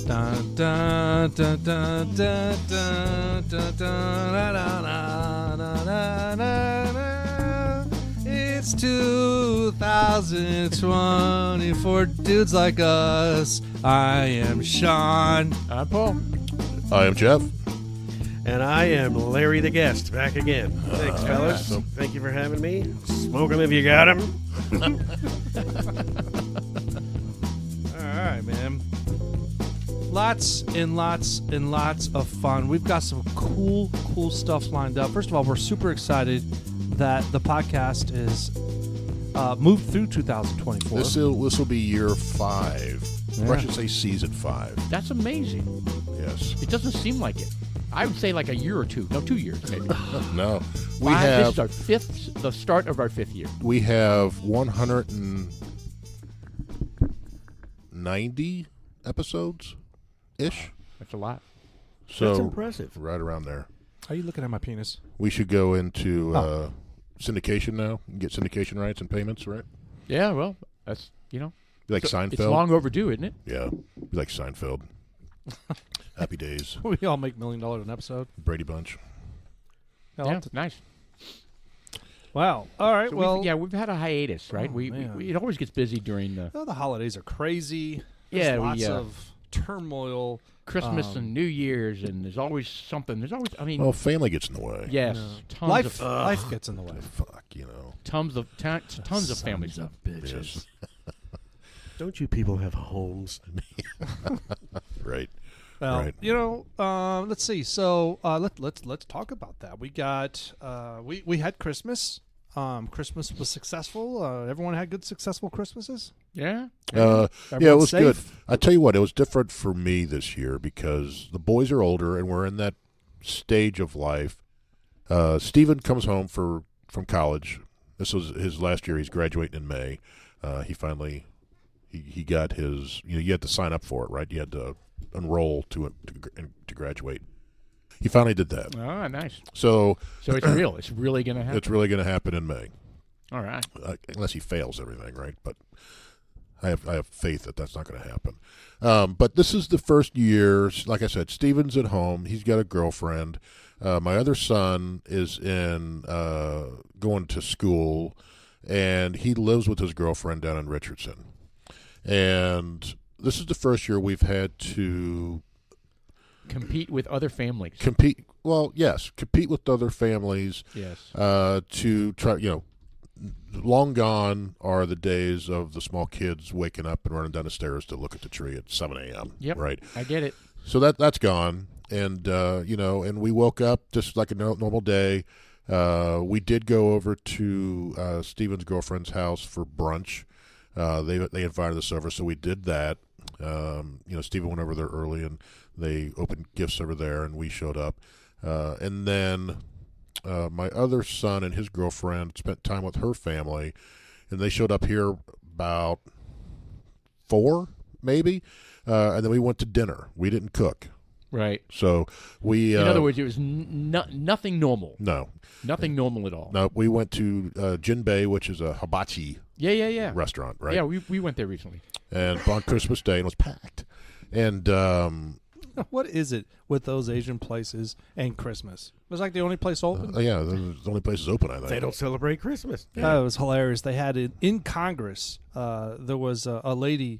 Dun, dun, dun, dun, dun, dun, dun, dun, da, da, da, da, da, da, da. It's 2024, dudes like us. I am Sean. I'm Paul. I am Jeff. And I am Larry the Guest, back again. Thanks, fellas. yeah. Thank you for having me. Smoke 'em if you got 'em. All right, man. Lots and lots and lots of fun. We've got some cool stuff lined up. First of all, we're super excited that the podcast is moved through 2024. This will be year 5. Yeah. Or I should say season 5. That's amazing. Yes. It doesn't seem like it. I would say like a year or two. No, 2 years maybe. No. This is our the start of our 5th year. We have 190 episodes-ish. That's a lot. So That's impressive. right around there. Are you looking at my penis? We should go into syndication now. Get syndication rights and payments, right? Yeah, well, that's, Be like Seinfeld. it's long overdue, isn't it? Yeah. Be like Seinfeld. Happy days. We all make $1 million an episode. Brady Bunch. Yeah, nice. Wow. All right. So well, we've had a hiatus, right? Oh, we man. it always gets busy during the the holidays are crazy. Yeah, There's we, lots of turmoil. Christmas and New Year's, and there's always something. There's always, I mean, Well, family gets in the way. yes, No. tons Life gets in the way. Fuck, you know. tons of family stuff. Bitches. Don't you people have homes? Right. Well, Right. let's see. So let's talk about that. We got we had Christmas. Christmas was successful. Everyone had good, successful Christmases. Yeah. Yeah, it Everyone's was good. safe. I tell you what, it was different for me this year because the boys are older and we're in that stage of life. Steven comes home from college. This was his last year. He's graduating in May. He finally he got his. You had to sign up for it, right? You had to enroll to graduate. He finally did that. Oh, nice. So it's real. It's really going to happen. it's really going to happen in May, All right. unless he fails everything, right? But I have faith that that's not going to happen. But this is the first year. Like I said, Steven's at home. He's got a girlfriend. My other son is going to school, and he lives with his girlfriend down in Richardson. And this is the first year we've had to Compete with other families. compete. Well, yes, compete with other families. Yes. To try, long gone are the days of the small kids waking up and running down the stairs to look at the tree at 7 a.m. Yep. Right. I get it. So that's gone, and and we woke up just like a normal day. We did go over to Steven's girlfriend's house for brunch. They invited us over, so we did that. Steven went over there early, and they opened gifts over there, and we showed up. And then my other son and his girlfriend spent time with her family, and they showed up here about 4, maybe. And then we went to dinner. We didn't cook. Right. So we... In other words, it was nothing normal. No. Nothing normal at all. No, we went to Jinbei, which is a hibachi Yeah. restaurant, right? Yeah, we went there recently. And on Christmas Day, and it was packed. And What is it with those Asian places and Christmas? It was like the only place open. yeah, the only place is open, I think. They don't celebrate Christmas. It was hilarious. They had it in Congress. There was a lady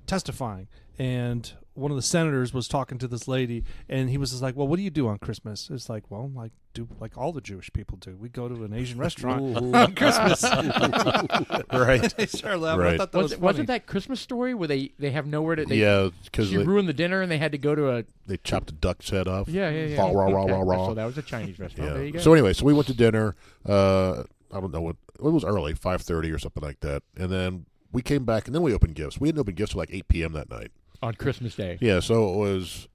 testifying, and one of the senators was talking to this lady, and he was just like, well, what do you do on Christmas? It's like, well, I do like all the Jewish people do. We go to an Asian restaurant on Christmas. Right. They started laughing. I Right. thought that was funny. Wasn't that Christmas Story where they have nowhere to... Yeah, because She ruined the dinner, and they had to go to a... they chopped the duck's head off. Yeah. Rah, rah, rah, Okay. rah, rah. So that was a Chinese restaurant. Yeah. There you go. So anyway, so we went to dinner. I don't know what it was, early, 5:30 or something like that. And then we came back, and then we opened gifts. We didn't open gifts till like 8 p.m. that night. On Christmas Day. Yeah, so it was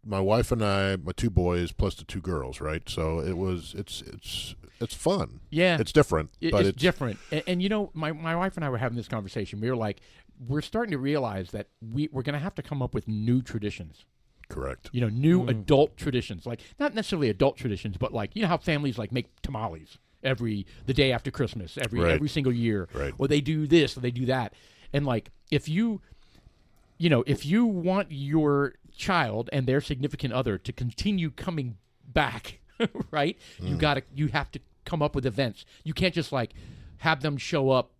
my wife and I, my 2 boys, plus the 2 girls, right? So it's fun. Yeah. It's different, but it's different. And my wife and I were having this conversation. We were like, we're starting to realize that we're going to have to come up with new traditions. correct. New adult traditions. Like, not necessarily adult traditions, but like, how families like make tamales the day after Christmas, every single year. Right. Or they do this, or they do that. And like, if you if you want your child and their significant other to continue coming back, right? You have to come up with events. You can't just like have them show up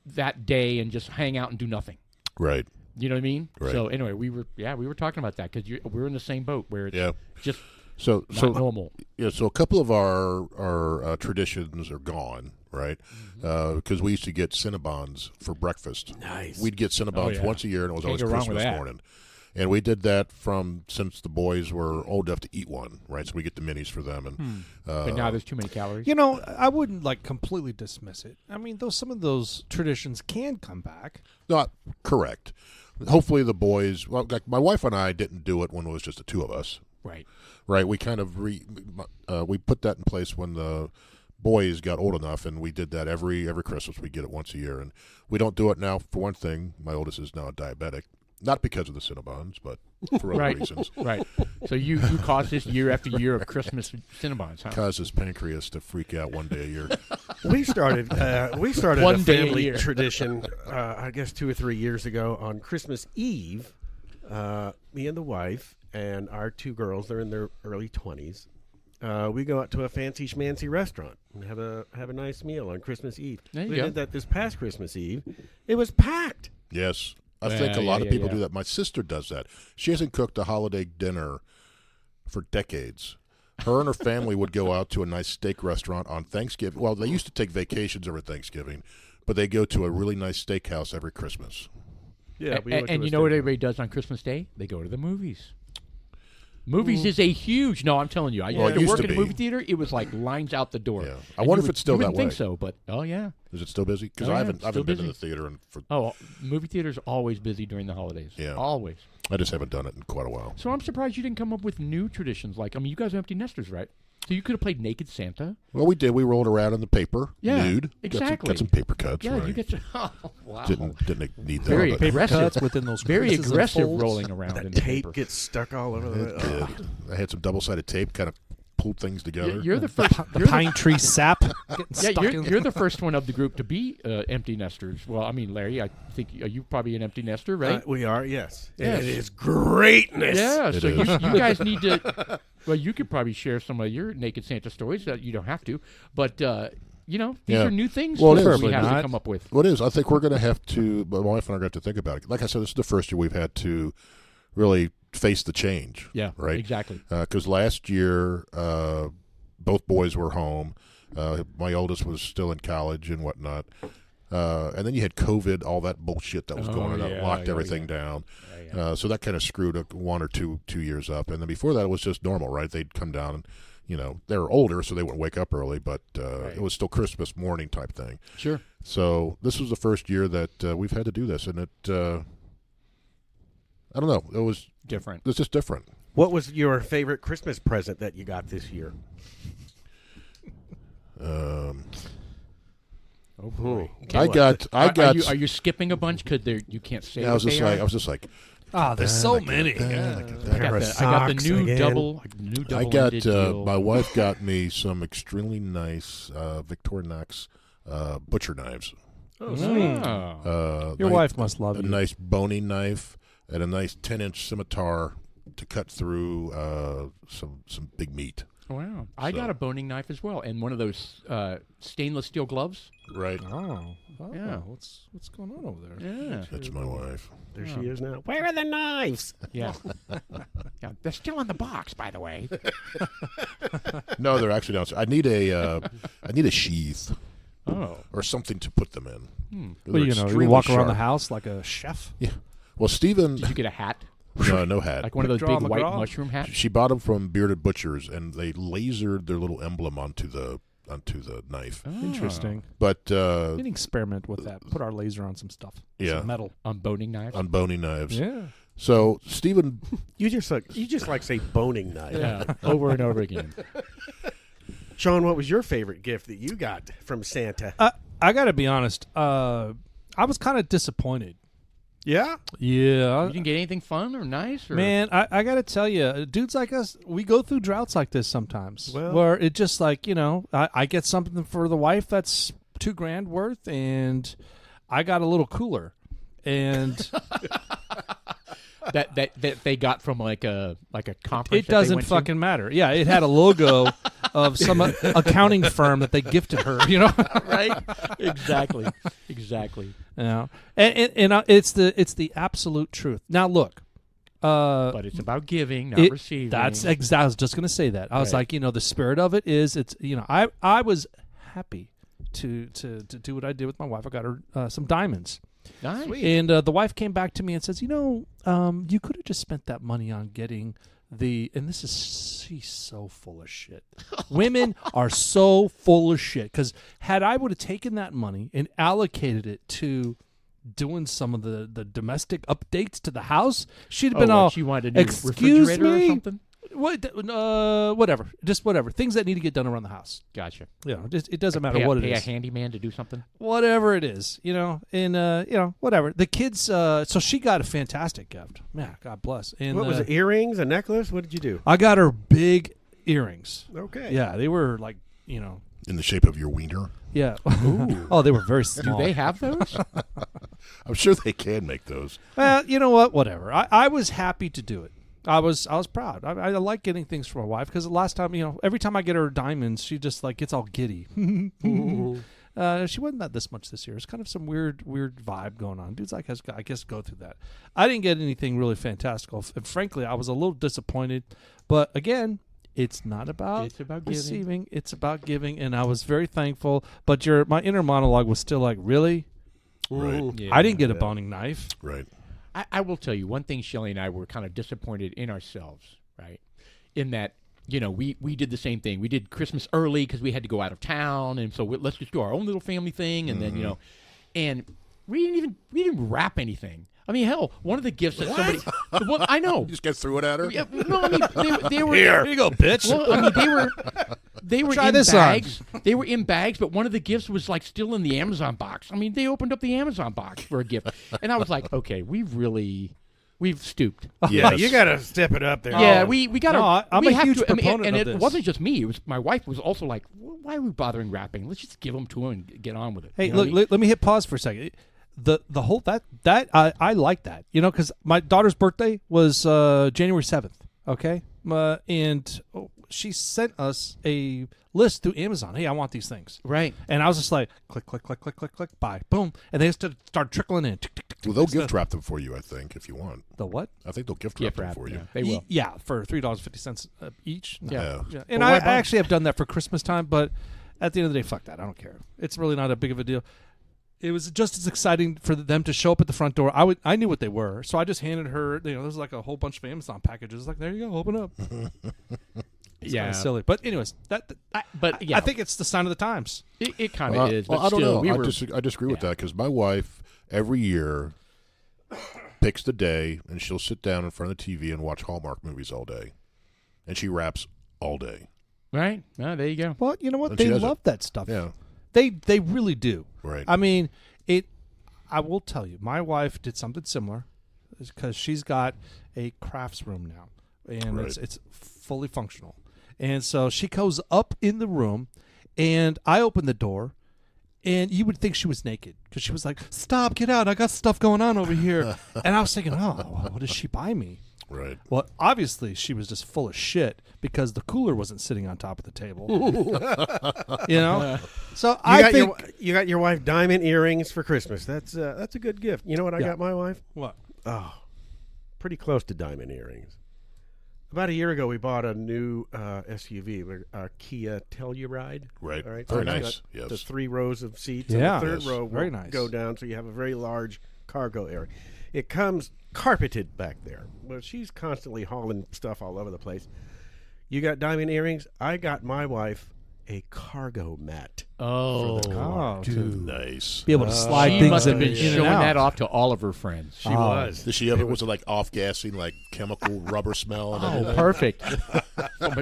that day and just hang out and do nothing. Right. You know what I mean? Right. So anyway, we were talking about that because we're in the same boat where it's just so normal. Yeah. So a couple of our traditions are gone, right? Because we used to get Cinnabons for breakfast. Nice. We'd get Cinnabons once a year, and it was always Christmas morning. And we did that since the boys were old enough to eat one, right? So we get the minis for them, and but now there's too many calories. I wouldn't like completely dismiss it. I mean, some of those traditions can come back. Not correct. Hopefully, the boys. Well, like my wife and I didn't do it when it was just the two of us. Right. Right. We kind of we put that in place when the boys got old enough, and we did that every Christmas. We get it once a year, and we don't do it now. For one thing, my oldest is now a diabetic. Not because of the Cinnabons, but for other reasons. Right. So you caused this year after year of Christmas Cinnabons, huh? Caused his pancreas to freak out one day a year. We started One a day a family year. tradition, I guess 2 or 3 years ago on Christmas Eve. Me and the wife and our 2 girls, they're in their early 20s. We go out to a fancy schmancy restaurant and have a nice meal on Christmas Eve. There you we go. did that this past Christmas Eve. It was packed. Yes. I think a lot of people do that. My sister does that. She hasn't cooked a holiday dinner for decades. Her and her family would go out to a nice steak restaurant on Thanksgiving. Well, they used to take vacations over Thanksgiving, but they go to a really nice steakhouse every Christmas. Yeah, and you know what everybody does on Christmas Day? They go to the movies. Movies is a huge. No, I'm telling you. I used to work at a movie theater. It was like lines out the door. Yeah. I wonder if it's still that way. I think so, but yeah. Is it still busy? Because I haven't been to the theater for. Movie theater's always busy during the holidays. Yeah, always. I just haven't done it in quite a while. So I'm surprised you didn't come up with new traditions. Like, you guys are empty nesters, right? So you could have played Naked Santa. Well, we did. We rolled around in the paper, nude. Exactly. Got some paper cuts. Yeah, right. you get to. Oh, wow. Didn't need that. Very but Paper aggressive. cuts within those Very creases and aggressive folds. rolling around in That the tape paper. gets stuck all over It the. did. I had some double-sided tape, kind of pulled things together. You're the first. The pine tree sap getting stuck in You're the first one of the group to be empty nesters. Well, I mean, Larry, I think you're probably an empty nester, right? We are, yes. Yes. It is greatness. Yeah, It so is. you guys need to. Well, you could probably share some of your Naked Santa stories. That you don't have to, but these Yeah. are new things Well, it that is. we have to Not. come up with. Well, it is. I think we're going to have to. My wife and I got to think about it. Like I said, this is the first year we've had to really face the change. Yeah, right. Exactly. Because last year, both boys were home. My oldest was still in college and whatnot. And then you had COVID, all that bullshit that was going on, that locked everything down. So that kind of screwed 1 or 2 years up. And then before that, it was just normal, right? They'd come down and, they were older, so they wouldn't wake up early, but it was still Christmas morning type thing. Sure. So this was the first year that we've had to do this, and it, I don't know, it was Different. It's just different. What was your favorite Christmas present that you got this year? Oh boy. I got. Are you skipping a bunch because you can't say? I was just like. There's so many. I got the new again. double. I got. deal. My wife got me some extremely nice Victorinox butcher knives. Oh, sweet. Your wife must love a you. nice boning knife and a nice 10-inch scimitar to cut through some big meat. Wow. I got a boning knife as well, and one of those stainless steel gloves. Right. Oh, Yeah. What's going on over there? Yeah. That's my wife. There she is now. Where are the knives? Yeah. Yeah. They're still in the box, by the way. No, they're actually downstairs. I need a sheath Oh. or something to put them in. Well, They're you extremely walk around the sharp. house like a chef. Yeah. Well, Stephen. Did you get a hat? No hat. Like one of those McGraw, big white McGraw? mushroom hats? She bought them from Bearded Butchers, and they lasered their little emblem onto the knife. Interesting. But We can experiment with that. Put our laser on some stuff. Yeah. Some metal. On boning knives? on boning knives. Yeah. So Stephen, You just like say boning knife. Yeah. Over and over again. Sean, what was your favorite gift that you got from Santa? I got to be honest. I was kind of disappointed. Yeah? Yeah. You didn't get anything fun or nice? Or? Man, I got to tell you, dudes like us, we go through droughts like this sometimes. Well- where it just like, I get something for the wife that's $2,000 worth, and I got a little cooler. And that they got from like a conference. It doesn't fucking matter. Yeah, it had a logo of some accounting firm that they gifted her. Right? Exactly. And it's the absolute truth. Now look. But it's about giving, not receiving. I was just going to say that. I was like, the spirit of it is, I was happy to do what I did with my wife. I got her some diamonds. Nice. Sweet. And the wife came back to me and says, you could have just spent that money on getting and she's so full of shit. Women are so full of shit. Because had I would have taken that money and allocated it to doing some of the domestic updates to the house, she'd have been all, she wanted a new excuse refrigerator me? or something? Whatever. Just whatever. Things that need to get done around the house. Gotcha. It doesn't matter what it Pay is. a handyman to do something? Whatever it is, and whatever. The kids, so she got a fantastic gift. Man, God bless. And What was it, earrings, a necklace? What did you do? I got her big earrings. Okay. Yeah, they were like, In the shape of your wiener. yeah. Oh, they were very small. Do they have those? I'm sure they can make those. Well, you know what? Whatever. I was happy to do it. I was proud. I like getting things for my wife because the last time, every time I get her diamonds, she just like gets all giddy. She wasn't that this much this year. It's kind of some weird vibe going on. Dudes, I guess go through that. I didn't get anything really fantastical. And frankly, I was a little disappointed. But again, it's not about receiving. It's about giving. And I was very thankful. But my inner monologue was still like, really? Right. Yeah. I didn't get a boning knife. Right. I will tell you one thing. Shelley and I were kind of disappointed in ourselves, right? In that, we did the same thing. We did Christmas early because we had to go out of town, and so let's just do our own little family thing, and then and we didn't wrap anything. I mean, hell, one of the gifts that somebody, well, I know, You just get threw it at her? yeah, no, I mean they were Here you go, bitch. Well, I mean they were Try in this bags. They were in bags, but one of the gifts was like still in the Amazon box. I mean, they opened up the Amazon box for a gift, and I was like, okay, we've stooped. Yes. You got to step it up there. Yeah, we got to. No, I'm a huge to, proponent and of it this. wasn't just me. It was my wife was also like, why are we bothering wrapping? Let's just give them to him and get on with it. Hey, You know what look, I mean? let me hit pause for a second. The whole that I like that, because my daughter's birthday was January 7th. Okay, and she sent us a list through Amazon. Hey, I want these things. Right. And I was just like, click, click, click, click, click, click, buy, boom, and they just started trickling in. Tick, tick, tick, Well, they'll tick, gift stuff. wrap them for you, I think, if you want. The what? I think they'll gift Gift wrap wrap, them for yeah, you. they will. Yeah, for $3.50 each. No. Yeah. Yeah. And Well, I why bother? actually have done that for Christmas time, but at the end of the day, fuck that. I don't care. It's really not a big of a deal. It was just as exciting for them to show up at the front door. I knew what they were, so I just handed her. There was like a whole bunch of Amazon packages. Like, there you go, open up. It's Yeah. kinda silly, but anyways, But yeah, I think it's the sign of the times. it kind of is. Well, But I don't still, know. we were. I disagree with that because my wife every year picks the day and she'll sit down in front of the TV and watch Hallmark movies all day, and she wraps all day. Right. Oh, there you go. Well, you know what? And she They does it. love that stuff. Yeah. They really do. Right. I mean, I will tell you, my wife did something similar because she's got a crafts room now, and Right. it's fully functional. And so she goes up in the room, and I open the door, and you would think she was naked because she was like, "Stop, get out! I got stuff going on over here." And I was thinking, "Oh, what does she buy me?" Right. Well, obviously she was just full of shit because the cooler wasn't sitting on top of the table. So I think You got your wife diamond earrings for Christmas. That's a good gift. You know what I Yeah. got my wife? what? Oh, pretty close to diamond earrings. About a year ago, we bought a new SUV, a Kia Telluride. Right. All right, Very so it's nice. got Yes. The 3 rows of seats. Yeah. And the third Yes. row Very will nice. go down, so you have a very large cargo area. It comes carpeted back there, but she's constantly hauling stuff all over the place. You got diamond earrings. I got my wife a cargo mat. Oh, Oh, dude. Nice. Be able to slide She things must have in, been in showing and out. that off to all of her friends. She was. Did she have it? Was it like off-gassing, like chemical rubber smell? And Oh, everything? perfect.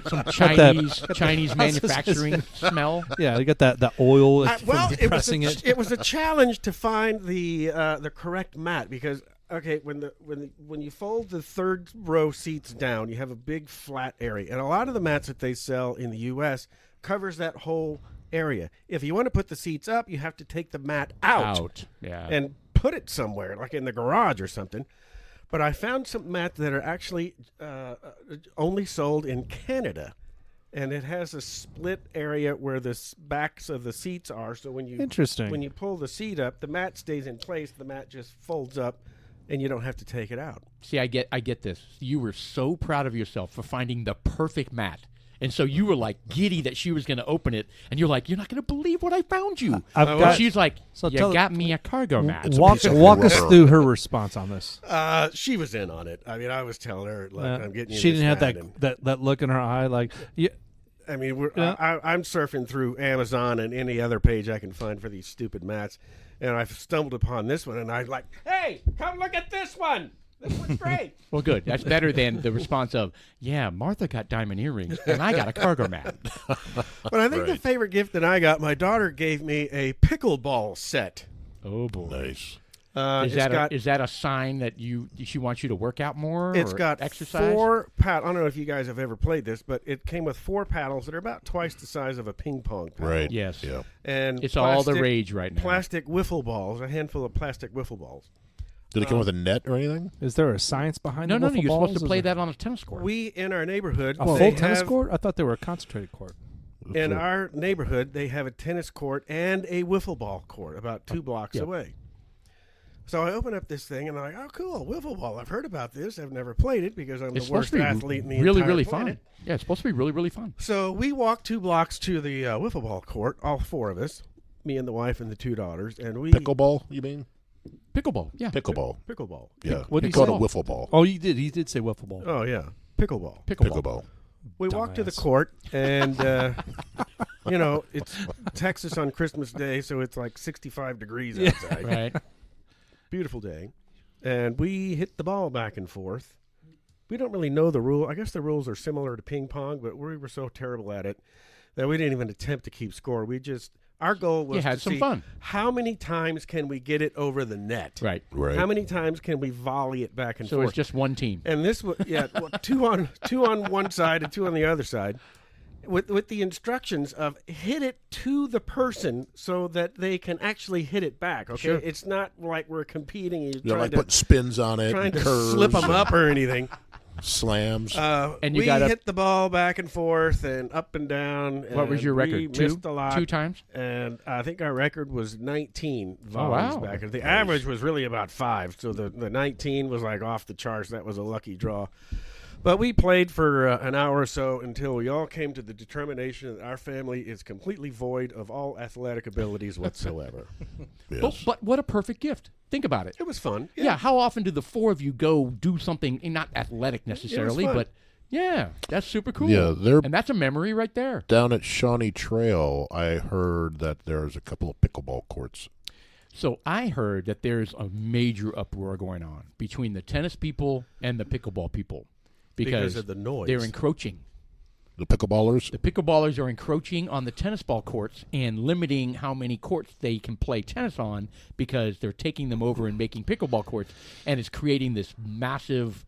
Some that- Chinese manufacturing smell. Yeah, you got that oil Well, from it was pressing it. it was a challenge to find the correct mat because when you fold the third row seats down, you have a big flat area, and a lot of the mats that they sell in the U.S. covers that whole area. If you want to put the seats up, you have to take the mat out. Yeah. And put it somewhere, like in the garage or something. But I found some mats that are actually only sold in Canada. And it has a split area where the backs of the seats are. So when you Interesting. when you pull the seat up, the mat stays in place. The mat just folds up, and you don't have to take it out. See, I get this. You were so proud of yourself for finding the perfect mat. And so you were like giddy that she was going to open it, and you're like, "You're not going to believe what I found you." I've And got- she's like, So "You tell- got me a cargo mat." Walk piece of us rubber. through her response on this. She was in on it. I mean, I was telling her, "Look, I'm getting you." She this didn't have mat, and- that look in her eye, like yeah. I mean, Yeah. I'm surfing through Amazon and any other page I can find for these stupid mats, and I've stumbled upon this one, and I'm like, "Hey, come look at this one! This one's great!" Well, good. That's better than the response of, "Yeah, Martha got diamond earrings, and I got a cargo mat." But I think the favorite gift that I got, my daughter gave me a pickleball set. Oh boy. Nice. Is that a sign that she wants you to work out more? It's or got exercise. 4 paddles. I don't know if you guys have ever played this, but it came with 4 paddles that are about twice the size of a ping pong paddle. Right. Yes. Yeah. And It's all the plastic- rage right now. Plastic wiffle balls, a handful of plastic wiffle balls. Did it come with a net or anything? Is there a science behind No, the no, wiffle you're balls? supposed to Is play there that on a tennis court. We, in our neighborhood, a they full tennis have- court? I thought they were a concentrated court. In our neighborhood, they have a tennis court and a wiffle ball court about 2 blocks Yep. away. So I open up this thing, and I'm like, "Oh, cool, wiffle ball. I've heard about this. I've never played it because I'm It's the worst supposed to be athlete in the really, entire really planet." fun. Yeah, it's supposed to be really, really fun. So we walked 2 blocks to the wiffle ball court, all 4 of us, me and the wife and the 2 daughters, and we Pickleball, you mean? Pickleball. Yeah. Pickleball. pickleball. Yeah. What'd They he call it say? a wiffle ball. Oh, he did say wiffle ball. Oh yeah, pickleball. Pickleball. We walked to the Dumbass. court, and you know, it's Texas on Christmas Day, so it's like 65 degrees outside. Right. Beautiful day, and we hit the ball back and forth. We don't really know the rule. I guess the rules are similar to ping pong, but we were so terrible at it that we didn't even attempt to keep score. Our goal was You had to some see fun. how many times can we get it over the net. Right. Right. How many times can we volley it back and So forth? it's just one team. And this was two on one side and 2 on the other side, with the instructions of hit it to the person so that they can actually hit it back. Okay, Sure. it's not like we're competing. And You know, you're like trying putting spins on it, trying and to curves, slip them and up or anything. slams. And you we got hit the ball back and forth and up and down. What was and your we record? missed a lot. 2 times? And I think our record was 19 volleys wow. back. The average was really about 5, so the 19 was like off the charts. That was a lucky draw. But we played for an hour or so until we all came to the determination that our family is completely void of all athletic abilities whatsoever. Yes. But what a perfect gift. Think about it. It was fun. Yeah. How often do the 4 of you go do something, not athletic necessarily, fun. but yeah, that's super cool. Yeah, they're- and that's a memory right there. Down at Shawnee Trail, I heard that there's a couple of pickleball courts. So I heard that there's a major uproar going on between the tennis people and the pickleball people Because of the noise. They're encroaching. The pickleballers? The pickleballers are encroaching on the tennis ball courts and limiting how many courts they can play tennis on because they're taking them over and making pickleball courts, and it's creating this massive,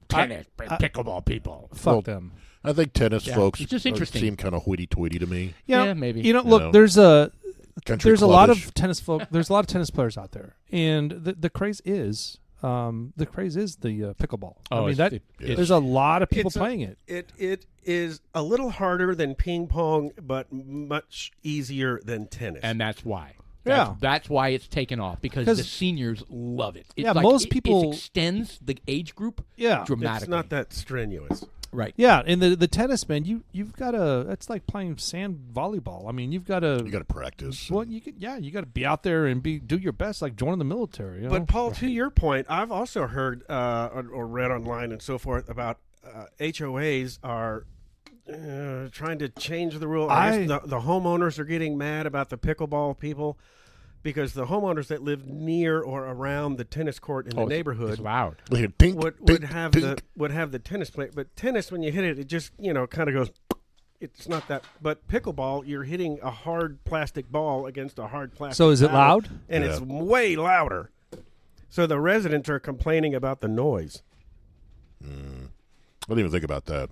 tennis pickleball people. Fuck Well, them. I think tennis Yeah, folks it's just interesting. seem kind of hoity-toity to me. Yeah, maybe. You know, You look, know. there's a Country there's a lot clubbish. of tennis folk. There's a lot of tennis players out there, and the craze is the pickleball. Oh, I mean it's- that it's- there's a lot of people It's a- playing it. It is a little harder than ping pong, but much easier than tennis. And that's why. Yeah. That's why it's taken off because 'Cause- the seniors love it. It's Yeah, like most it people- extends the age group Yeah. dramatically. it's not that strenuous. right. Yeah, and the tennis, man, you've got to. It's like playing sand volleyball. I mean, you've got to. You got to practice. Well, you got to be out there and do your best, like join the military. You know? But Paul, to your point, I've also heard or read online and so forth about HOAs are trying to change the rule. I guess the homeowners are getting mad about the pickleball people because the homeowners that live near or around the tennis court in the It's neighborhood loud. Tink, would tink, have tink. the tennis play. But tennis, when you hit it, it just kind of goes. It's not that. But pickleball, you're hitting a hard plastic ball against a hard plastic. So is it paddle, loud? And Yeah. it's way louder. So the residents are complaining about the noise. I didn't even think about that.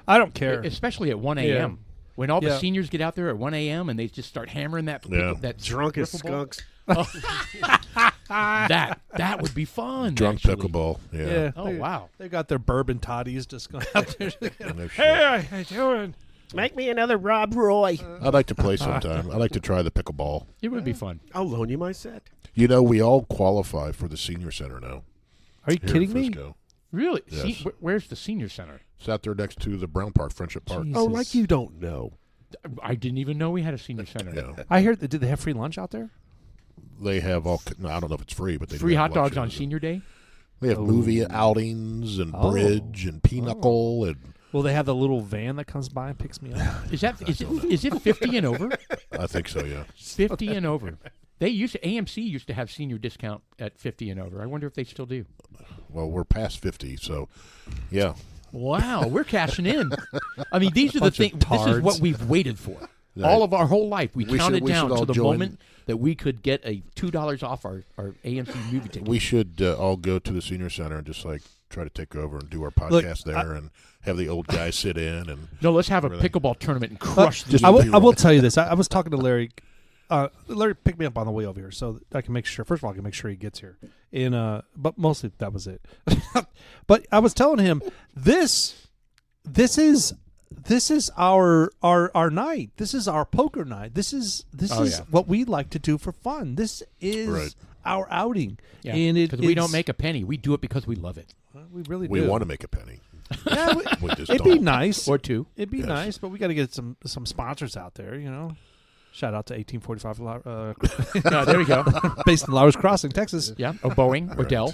I don't care. Especially at 1 Yeah. a.m. When all the Yeah. seniors get out there at 1 a.m. and they just start hammering that Yeah. that Drunk as wiffle ball. skunks. That would be fun. Drunk actually. pickleball. Yeah. Oh, wow. They got their bourbon toddies just going out there. No shit. Hey, how you doing? Make me another Rob Roy. I'd like to play sometime. I'd like to try the pickleball. It would be fun. I'll loan you my set. You know, we all qualify for the senior center now. Are you Here in kidding me? Frisco. Really? Yes. Where's the senior center? It's out there next to the Brown Park, Friendship Park. Jeez. Oh, like you don't know. I didn't even know we had a senior center. Yeah. I heard. Did they have free lunch out there? They have all. No, I don't know if it's free, but they do Free have hot dogs on lunches. Senior Day? They have movie outings and bridge and pinochle and. Will they have the little van that comes by and picks me up? Is it 50 and over? I think so. Yeah. 50 and over. AMC used to have senior discount at 50 and over. I wonder if they still do. Well, we're past 50, so yeah. Wow, we're cashing in. I mean, these are the Bunch of things. This is tards. what we've waited for. Right. All of our whole life, we We counted should down all to the join. moment that we could get a $2 off our AMC movie ticket. We should all go to the senior center and just like try to take over and do our podcast there and have the old guys sit in and. No, let's have a Really? pickleball tournament and crush just- the I will tell you this. I was talking to Larry. Larry picked me up on the way over here, so I can make sure. First of all, I can make sure he gets here. But mostly that was it. But I was telling him this is our night. This is our poker night. This is what we like to do for fun. This is Right. our outing, Yeah, and because we don't it's- make a penny. We do it because we love it. We really We do. want to make a penny. Yeah, We just it'd don't. be nice. Or two. It'd be Yes. nice, but we got to get some sponsors out there. Shout out to 1845, No, there we go. based in Lowers Crossing, Texas. Yeah, or Boeing, or Dell.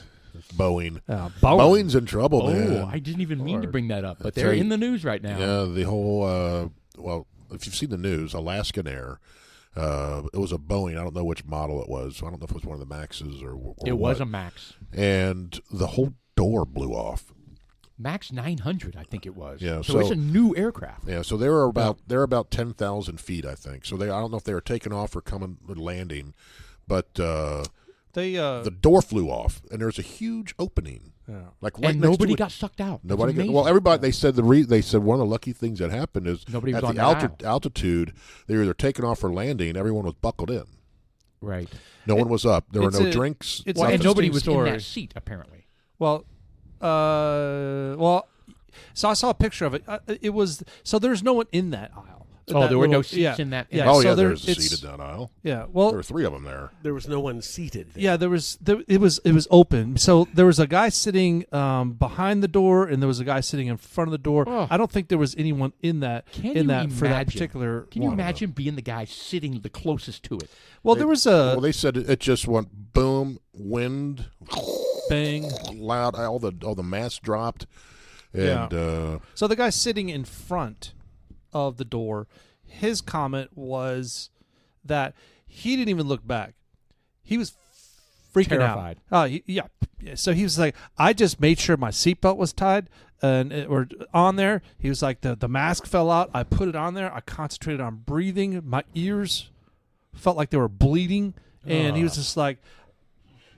Boeing. Boeing. Boeing's in trouble, Oh, man. I didn't even mean to Lord. bring that up, but That's they're right. in the news right now. Yeah, the whole. Well, if you've seen the news, Alaskan Air. It was a Boeing. I don't know which model it was. I don't know if it was one of the Maxes or It was what. a Max. And the whole door blew off. Max 900, I think it was. Yeah, so so- it's a new aircraft. Yeah, so they're about 10,000 feet, I think. So I don't know if they were taking off or coming or landing, but the door flew off, and there's a huge opening, like right And next nobody to it. got sucked out. That's Nobody got, amazing. well, everybody. They said they said one of the lucky things that happened is Nobody was at on the the aisle. altitude they were either taking off or landing. Everyone was buckled in. Right. No one was up. There were it's no a- drinks. it's Well, an and nobody interesting was in story. that seat, apparently. So I saw a picture of it. It was so there's no one in that aisle. Oh, That there were no little- seats yeah, in that. Yeah, Oh so yeah, there- there's a it's- seat in that aisle. Yeah, There well, were three of them there. There was no one seated there. yeah, it was open. So there was a guy sitting behind the door, and there was a guy sitting in front of the door. Oh. I don't think there was anyone in that Can in you that for that imagine? particular. Can you one. imagine being the guy sitting the closest to it? Well, there was a Well, they said it just went boom, wind, bang. loud. All the mass dropped, and So the guy sitting in front of the door, his comment was that he didn't even look back. He was freaking Terrified. out. Yeah. So he was like, I just made sure my seatbelt was tied or on there. He was like, the mask fell out. I put it on there. I concentrated on breathing. My ears felt like they were bleeding. And he was just like,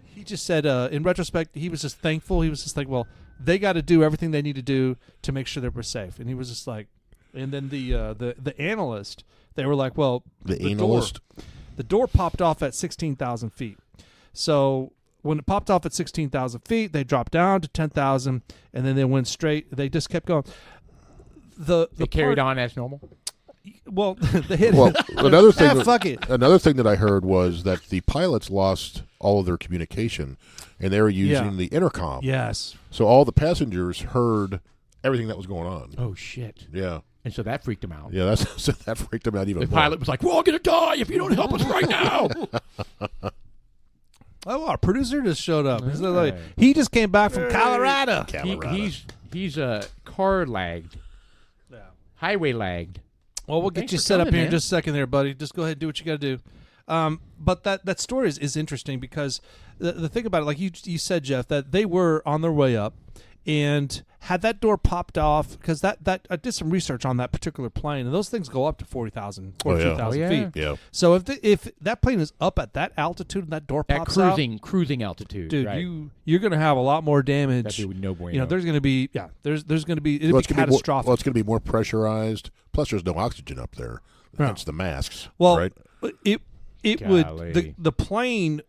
he just said, in retrospect, he was just thankful. He was just like, well, they got to do everything they need to do to make sure that we're safe. And he was just like, and then the analyst, they were like, well, the analyst. the door popped off at 16,000 feet. So when it popped off at 16,000 feet, they dropped down to 10,000, and then they went straight. They just kept going. They carried on as normal. Well, they hit Well, another thing. Ah, fuck it. Another thing that I heard was that the pilots lost all of their communication, and they were using Yeah. the intercom. Yes. So all the passengers heard everything that was going on. Oh, shit. Yeah, And so that freaked him out. yeah. So that freaked them out even The more. pilot was like, we're all going to die if you don't help us right now. Oh, our producer just showed up. He's like, Hey. he just came back from Colorado. Colorado. He's car lagged, Yeah. highway lagged. Well, we'll Thanks get you for set up coming, here in man. just a second there, buddy. Just go ahead and do what you got to do. But that story is interesting because the thing about it, like you said, Jeff, that they were on their way up, and had that door popped off, because that I did some research on that particular plane, and those things go up to 40,000, 42,000 Oh, yeah. feet. Yeah. So if that plane is up at that altitude and that door At pops out, cruising altitude, dude, right. you're going to have a lot more damage. That'd be no bueno. You know, there's going to be there's going to be it'll Well, be it's gonna catastrophic. Well, it's going to be more pressurized. Plus, there's no oxygen up there. Yeah. Hence the masks. Well, right? it Golly. would the plane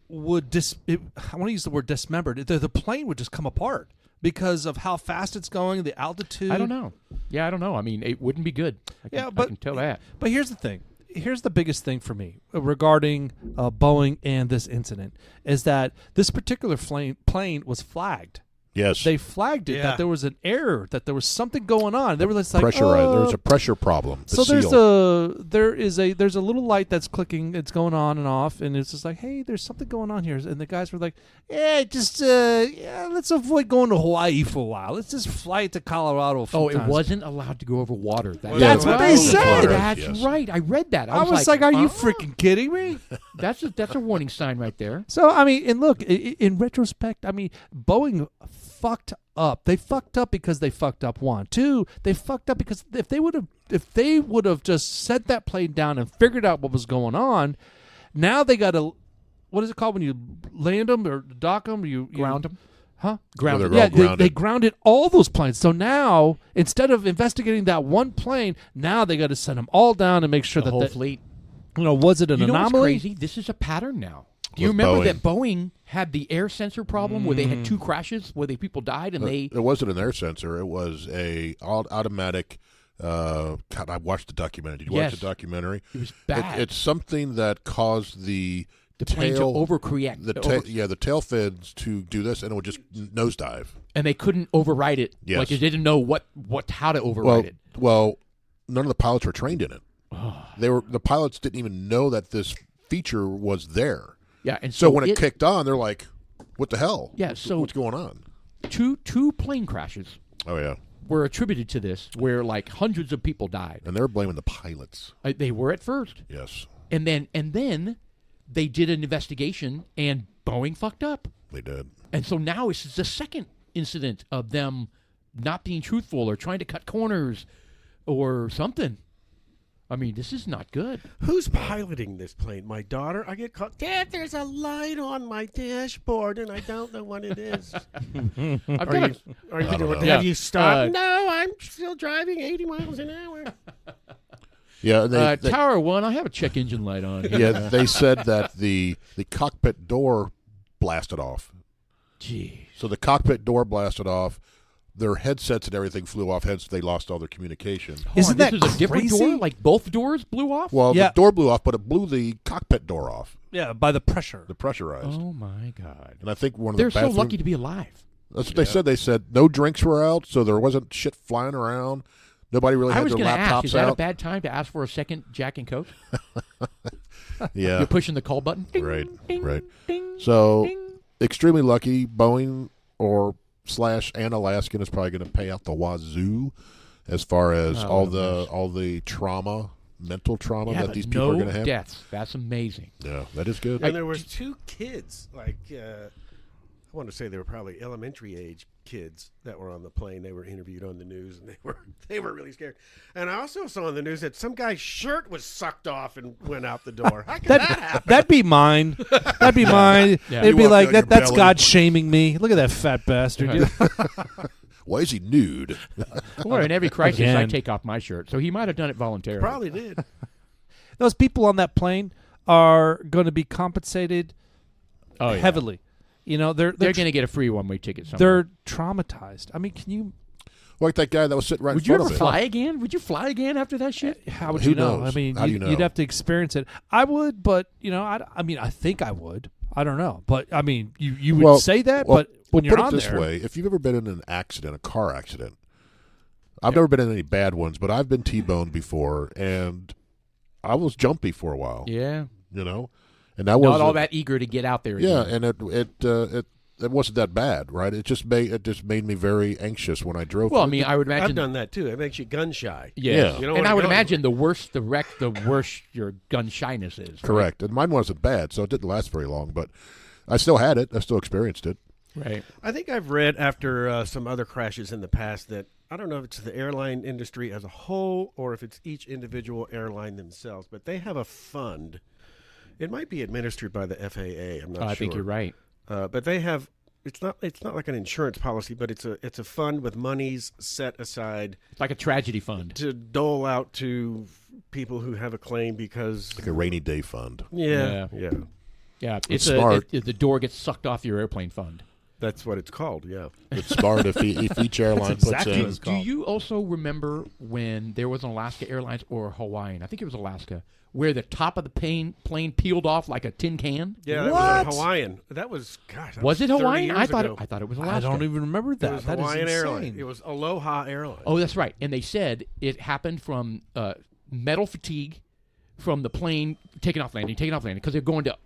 would I want to use the word dismembered. The plane would just come apart because of how fast it's going, the altitude. I don't know. Yeah, I don't know. I mean, it wouldn't be good. I can tell that. But here's the thing. Here's the biggest thing for me regarding Boeing and this incident is that this particular plane was flagged. Yes. They flagged it that there was an error, that there was something going on. They were just like, pressurized. There was a pressure problem. So there's a little light that's clicking. It's going on and off, and it's just like, hey, there's something going on here. And the guys were like, let's avoid going to Hawaii for a while. Let's just fly it to Colorado. It wasn't allowed to go over water. That's what they said. That's right. I read that. I was like, are you freaking kidding me? That's a warning sign right there. So I mean, and look, in retrospect, I mean, Boeing fucked up. They fucked up because they fucked up. 1, 2, they fucked up because if they would have just set that plane down and figured out what was going on, now they got to, what is it called when you land them or dock them? You ground them. Huh? Grounded. Yeah, they grounded all those planes. So now, instead of investigating that one plane, now they got to send them all down and make sure the that whole fleet. Was it an anomaly? anomaly? What's crazy? This is a pattern now. Do you remember that Boeing had the air sensor problem where they had 2 crashes where people died and It wasn't an air sensor. It was a automatic. God, I watched the documentary. Did you watch the documentary? It was bad. It's something that caused the plane to overcorrect. The tail fins to do this, and it would just nosedive. And they couldn't override it. Yes. Like they didn't know how to override it. Well, none of the pilots were trained in it. The pilots didn't even know that this feature was there. Yeah, and so when it kicked on, they're like, "What the hell? Yeah, so what's going on?" Two plane crashes. Oh yeah, were attributed to this, where like hundreds of people died, and they're blaming the pilots. They were at first. Yes, and then they did an investigation, and Boeing fucked up. They did, and so now it's the second incident of them not being truthful or trying to cut corners or something. I mean, this is not good. Who's piloting this plane? My daughter? I get called, Dad, there's a light on my dashboard, and I don't know what it is. Have you stopped? No, I'm still driving 80 miles an hour. Yeah, Tower 1, I have a check engine light on. Yeah, they said that the cockpit door blasted off. Gee. So the cockpit door blasted off. Their headsets and everything flew off, hence they lost all their communication. Isn't that this is a different crazy? door? Like both doors blew off? Well, the door blew off, but it blew the cockpit door off. Yeah, by the pressure. The pressurized. Oh, my God. And I think one of They're the bathrooms, so lucky to be alive. That's what they said. They said no drinks were out, so there wasn't shit flying around. Nobody really had their laptops ask, is that out. a bad time to ask for a second Jack and Coke? Yeah. You're pushing the call button? Ding, right, ding, right. Ding, so, ding. extremely lucky. Boeing and Alaskan is probably going to pay out the wazoo as far as all the trauma, mental trauma that these people are going to have. Deaths. That's amazing. Yeah, that is good. And there was 2 kids, like I want to say they were probably elementary age kids that were on the plane. They were interviewed on the news, and they were really scared. And I also saw on the news that some guy's shirt was sucked off and went out the door. How could that happen? That'd be mine. That'd be mine. Yeah. It'd be You like walk out that's your God shaming me. Look at that fat bastard. Why is he nude? Well, in every crisis, I Again. take off my shirt. So he might have done it voluntarily. Probably did. Those people on that plane are going to be compensated yeah. heavily. You know, they're going to get a free one-way ticket somewhere. They're traumatized. I mean, can you? Like that guy that was sitting right Would in you front ever of fly again? Would you fly again after that shit? How would Who you know? knows? I mean, How do you know? you'd have to experience it. I would, but you know, I mean, I think I would. I don't know, but I mean, you would say that, but when you're put on it this there, way: if you've ever been in an accident, a car accident, I've never been in any bad ones, but I've been T-boned before, and I was jumpy for a while. Yeah. You know, and that was Not all that eager to get out there Yeah, again. and it wasn't that bad, right? It just made me very anxious when I drove. Well, I mean, I would I've imagine. done that too. It makes you gun shy. Yeah. You don't And wanna I would go imagine the worse the wreck, the worse your gun shyness is. Right? correct, and mine wasn't bad, so it didn't last very long, but I still had it. I still experienced it. Right. I think I've read after some other crashes in the past that I don't know if it's the airline industry as a whole or if it's each individual airline themselves, but they have a fund. It might be administered by the FAA. I'm not sure. I think you're right. But they have. It's not like an insurance policy, but it's a fund with monies set aside It's like a tragedy fund. to dole out to people who have a claim because Like a rainy day fund. yeah. Yeah, It's smart. the door gets sucked off your airplane fund. That's what it's called. Yeah. It's smart if each airline exactly puts what in. it's Do you also remember when there was an Alaska Airlines or Hawaiian? I think it was Alaska, where the top of the plane peeled off like a tin can. Yeah, that What? was Hawaiian. That was, gosh. That Was it 30 Hawaiian? years I thought ago. it was Alaska. I don't even remember that. It was That is Hawaiian Airlines. insane. It was Aloha Airlines. Oh, that's right. And they said it happened from metal fatigue from the plane taking off landing, because they're going to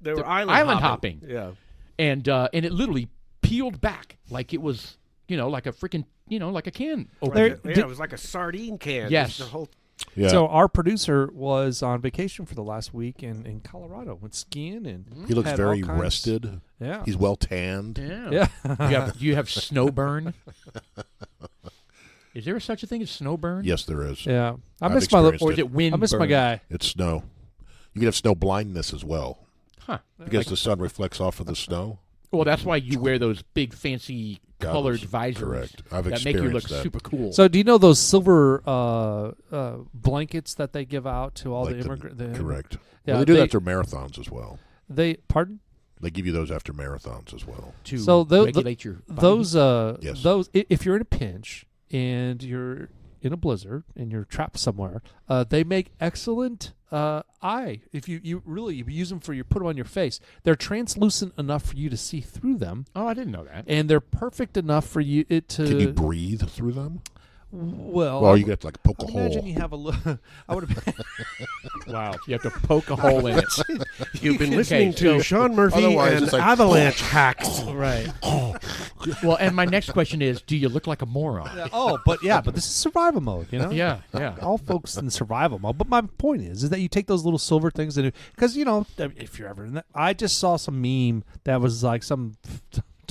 They were the island hopping. Yeah. and it literally peeled back like it was, like a freaking, like a can opener. It was like a sardine can. Yes. Just the whole Yeah. So our producer was on vacation for the last week in Colorado, went skiing and he looks had very all kinds- rested. Yeah, He's well tanned. Yeah. yeah. you have snow burn. Is there such a thing as snow burn? Yes, there is. Yeah, I I've miss my experienced Or is it wind I miss my burn? guy. It's snow. You can have snow blindness as well Huh. because the sun reflects off of the snow. Well, that's why you wear those big fancy colored Goggles. visors Correct. I've that make you look experienced that. super cool. So, do you know those silver blankets that they give out to all Like the immigrants? correct. Yeah, Well, they do they- that after marathons as well. Pardon? They give you those after marathons as well. to So regulate your body Those Yes. if you're in a pinch and you're in a blizzard and you're trapped somewhere, they make excellent eye. If you use them put them on your face. They're translucent enough for you to see through them, Oh, I didn't know that. and they're perfect enough for you to. Can you breathe through them? Well, You get to like poke a imagine hole. you have a look. I would have. Wow. You have to poke a hole in it. You've been listening so to Sean Murphy otherwise and it's like- Avalanche Hacks. Right. Well, and my next question is, do you look like a moron? Yeah, but this is survival mode, Yeah, yeah. All folks in survival mode. But my point is that you take those little silver things and because if you're ever in that, I just saw some meme that was like some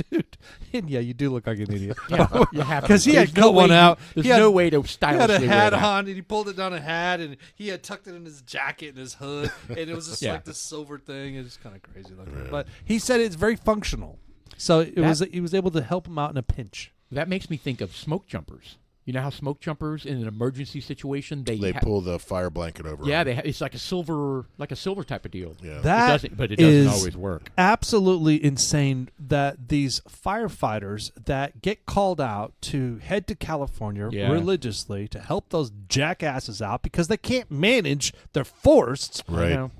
dude, and yeah, you do look like an idiot. Yeah, you have to. Because he had There's no cut one way out. There's He had- no way to He stylishly had a wear hat that. on, and he pulled it down a hat, and he had tucked it in his jacket and his hood, and it was just Yeah. like this silver thing. It was kind of crazy looking, but he said it's very functional. So he was able to help him out in a pinch. That makes me think of smoke jumpers. You know how smoke jumpers in an emergency situation They pull the fire blanket over. Yeah, them. it's like a silver type of deal. Yeah. That it doesn't is always work. Absolutely insane that these firefighters that get called out to head to California Yeah. religiously to help those jackasses out because they can't manage, they're forced. Right. You know?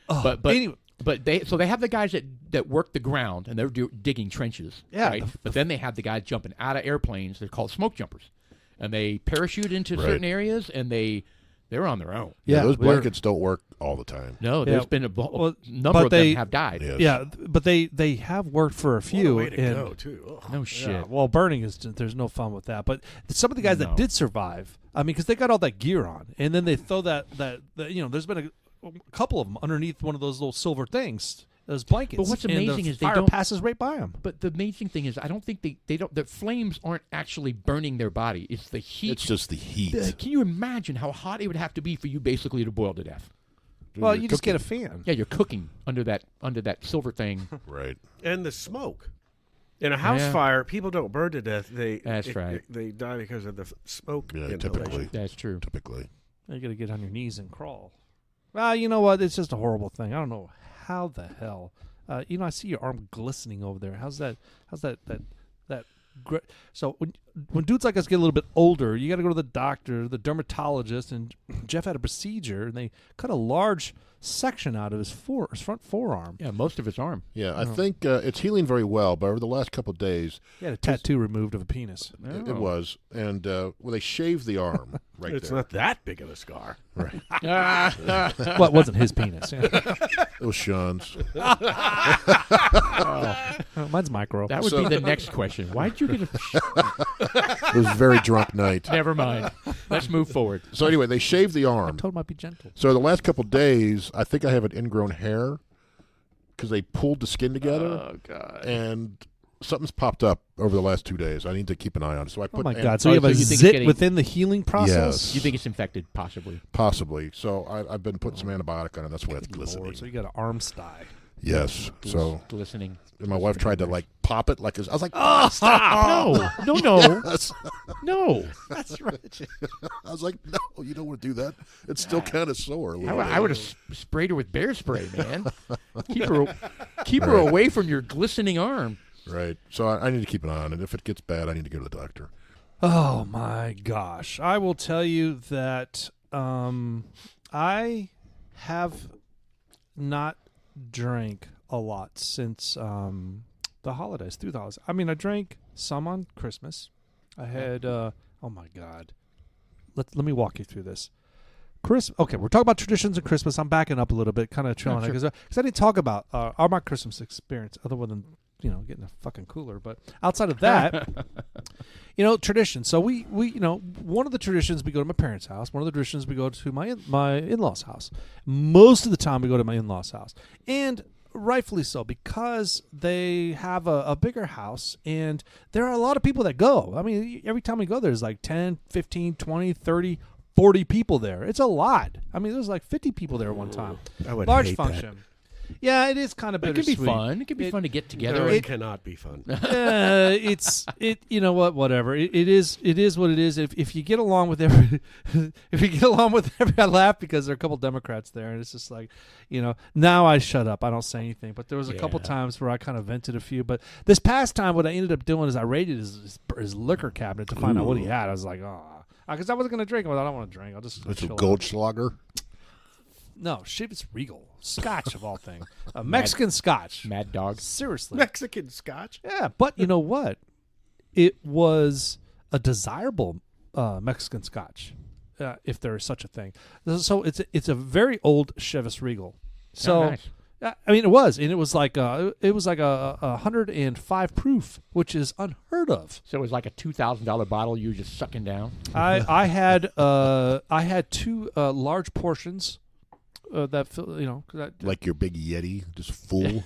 Oh, But anyway, they have the guys that work the ground and they're digging trenches. Yeah, Right? But then they have the guys jumping out of airplanes. They're called smoke jumpers, and they parachute into Right. certain areas and they're on their own. Yeah, those they're- blankets don't work all the time. No, Yeah. there's been a Well, number but of they- them have died. Yes. Yeah, but they have worked for a What a few. way to and go, too. Ugh. No shit. Yeah, well, burning there's no fun with that. But some of the guys No. that did survive, I mean, because they got all that gear on, and then they throw that there's been a couple of them underneath one of those little silver things, those blankets. But what's and amazing the is they fire don't- passes right by them. But the amazing thing is, I don't think they don't. The flames aren't actually burning their body. It's the heat. It's just the heat. Can you imagine how hot it would have to be for you basically to boil to death? Well, You're you just get a cooking. fan. Yeah, you're cooking under that silver thing. Right. And the smoke. In a house Yeah. fire, people don't burn to death. That's right. They die because of the smoke. Yeah, inhalation. typically. That's true. Typically. You got to get on your knees and crawl. Well, you know what? It's just a horrible thing. I don't know how the hell. I see your arm glistening over there. How's that? So when dudes like us get a little bit older, you got to go to the doctor, the dermatologist, and Jeff had a procedure, and they cut a large section out of his front forearm. Yeah, most of his arm. Yeah, I think it's healing very well, but over the last couple of days, He had a tattoo removed of a penis. it was. And they shaved the arm right It's there. not that big of a scar. Right. Well, it wasn't his penis. Yeah. It was Sean's. Mine's micro. That would be the next question. Why'd you get a? It was a very drunk night. Never mind. Let's move forward. So anyway, they shaved the I arm. told him I'd be gentle. So the last couple of days, I think I have an ingrown hair because they pulled the skin together, Oh God. and something's popped up over the last 2 days. I need to keep an eye on it. So I Oh put my an- God! So Oh, you have so a you think it's zit getting- within the healing process. Yes. You think it's infected, possibly? possibly. So I've been putting some antibiotic on it. That's why it's glistening. Lord, so you got an arm sty. Yes. So Glistening. and my wife tried to like pop it, like I was like, Oh, stop! No. Yes. No. That's right. I was like, no, you don't want to do that. It's still kind of sore. I would have sprayed her with bear spray, man. keep her away from your glistening arm. Right. So I need to keep an eye on it. If it gets bad, I need to go to the doctor. Oh my gosh! I will tell you that I have not drank a lot since the holidays. Through the holidays, I mean, I drank some on Christmas. I had oh my god, let me walk you through this. Okay, we're talking about traditions of Christmas. I'm backing up a little bit, kind of chilling because I didn't talk about my Christmas experience other than getting a fucking cooler. But outside of that, tradition. So we one of the traditions we go to my parents' house. One of the traditions we go to my in-laws' house. Most of the time we go to my in-laws' house, and rightfully so, because they have a bigger house and there are a lot of people that go. I mean, every time we go, there's like 10, 15, 20, 30, 40 people there. It's a lot. I mean, there's like 50 people there one time. I would Large hate function. Yeah, it is kind of But bittersweet. it could be fun. It could be fun to get together. No, and- it cannot be fun. You know what? Whatever. It is what it is. If you get along with every, I laugh because there are a couple Democrats there, and it's just like, Now I shut up. I don't say anything. But there was a couple times where I kind of vented a few. But this past time, what I ended up doing is I raided his liquor cabinet to find out what he had. I was like, because I wasn't going to drink. I don't want to drink. I'll just It's a chill out. Goldschlager. No, Chivas Regal. Scotch of all things. Mexican Scotch. Mad Dog. Seriously. Mexican Scotch. Yeah, but you know what? It was a desirable Mexican Scotch, if there is such a thing. So it's a very old Chivas Regal. So nice. I mean, it was like a 105 proof, which is unheard of. So it was like a $2,000 bottle you were just sucking down. I had two large portions. That Like your big Yeti, just full.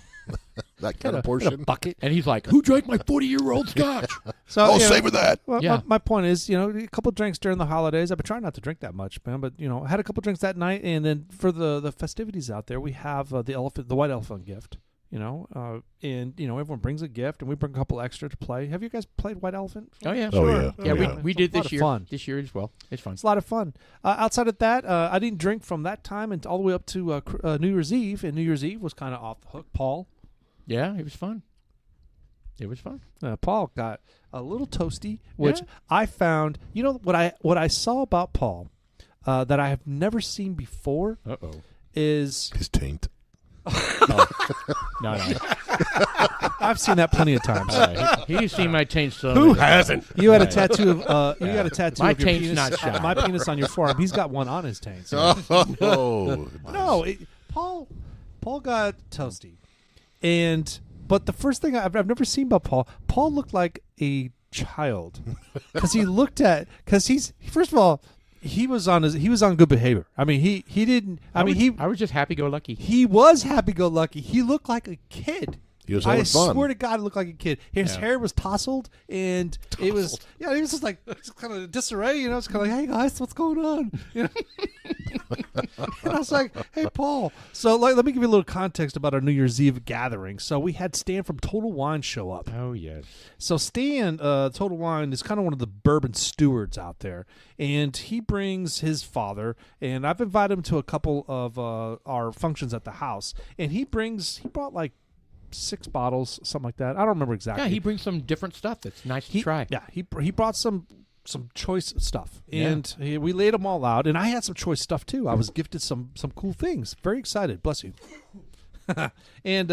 That kind of portion. bucket. And he's like, who drank my 40-year-old scotch? So I'll savor that. Well, Yeah. my point is, a couple drinks during the holidays. I've been trying not to drink that much, man, but I had a couple drinks that night, and then for the festivities out there, we have the white elephant gift. Everyone brings a gift, and we bring a couple extra to play. Have you guys played White Elephant? Oh, yeah. Oh, yeah. Yeah, Yeah. we did It's a lot this of year. fun. This year as well. It's fun. It's a lot of fun. Outside of that, I didn't drink from that time and all the way up to New Year's Eve, and New Year's Eve was kind of off the hook. Paul Yeah, it was fun. It was fun. Paul got a little toasty, which Yeah. I found. What I saw about Paul that I have never seen before Uh-oh. is His taint. No. I've seen that plenty of times. He's seen my taint so Who many- hasn't? You had a tattoo of you got a tattoo My of your taint's penis, not shy. my penis on your forearm. He's got one on his taint. So. Oh, No, Paul got toasty, but the first thing I've never seen about Paul looked like a child because he's first of all he was on good behavior. I mean he didn't. I was just happy-go-lucky. he was happy-go-lucky. He looked like a kid. He was having I fun. swear to God, it looked like a kid. His Yeah. hair was tousled, and it was he was just like kind of disarray. It's kind of like, hey guys, what's going on? And I was like, hey Paul. So let me give you a little context about our New Year's Eve gathering. So we had Stan from Total Wine show up. Oh, yes. So Stan, Total Wine, is kind of one of the bourbon stewards out there, and he brings his father. And I've invited him to a couple of our functions at the house, and he brought like 6 bottles, something like that. I don't remember exactly. Yeah, he brings some different stuff that's nice to try. Yeah, he brought some choice stuff, Yeah. and we laid them all out. And I had some choice stuff too. I was gifted some cool things. Very excited. Bless you. And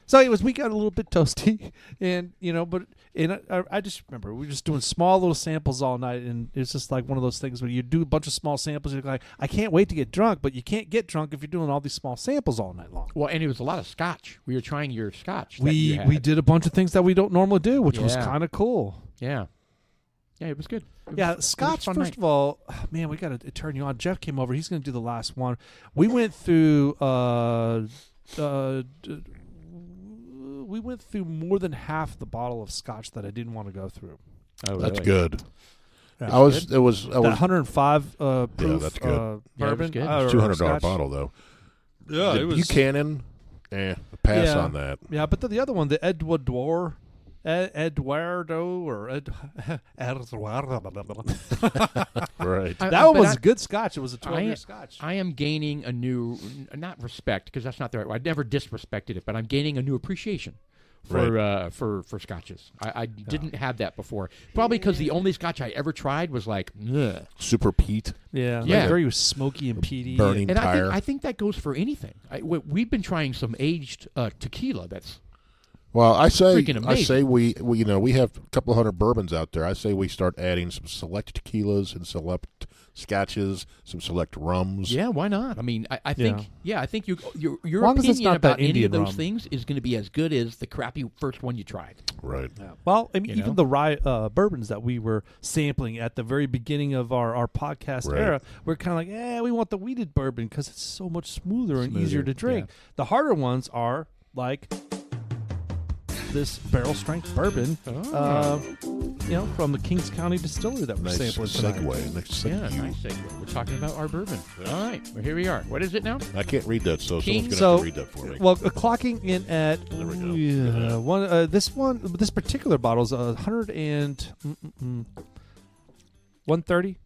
so anyways, we got a little bit toasty, and I just remember we were just doing small little samples all night, and it's just like one of those things where you do a bunch of small samples. You're like, I can't wait to get drunk, but you can't get drunk if you're doing all these small samples all night long. Well, and it was a lot of scotch. We were trying your scotch. that We you had. we did a bunch of things that we don't normally do, which was Yeah. kind of cool. Yeah. Yeah, it was good. Yeah, Scotch, first of all, man, we got to turn you on. Jeff came over. He's going to do the last one. We went through more than half the bottle of Scotch that I didn't want to go through. Oh, That's really? good. Yeah. I was That 105 105 proof that's good. Yeah, it was bourbon. good. or $200 Scotch. bottle though. Yeah, The it was. Buchanan, pass Yeah. on that. Yeah, but the other one, the Edward Dwar, Eduardo or Eduardo. Right. That one was good Scotch. It was a 12-year Scotch. I am gaining a new, not respect, because that's not the right word. I never disrespected it, but I'm gaining a new appreciation for scotches. I didn't have that before. Probably because the only Scotch I ever tried was like, ugh. Super peat. Yeah. Yeah. Like very smoky and peaty. Burning And tire. I think that goes for anything. We've been trying some aged tequila that's Well, I say freaking amazing. we have a couple of hundred bourbons out there. I say we start adding some select tequilas and select scotches, some select rums. Yeah, why not? I mean, I think I think your long as it's opinion not about that any Indian of those rum. things is going to be as good as the crappy first one you tried. Right. Yeah. Well, I mean, You even know? the rye bourbons that we were sampling at the very beginning of our podcast Right. era, we're kind of like, we want the wheated bourbon because it's so much smoother and easier to drink. yeah. The harder ones are like this barrel strength bourbon, from the Kings County distillery that we're Nice sampling tonight. segue. Nice Yeah, segue. nice segue. We're talking about our bourbon. All right, well, here we are. What is it now? I can't read that, so King- someone's So, going to have to read that for me. Well, clocking in at There we go. this particular bottle is 130.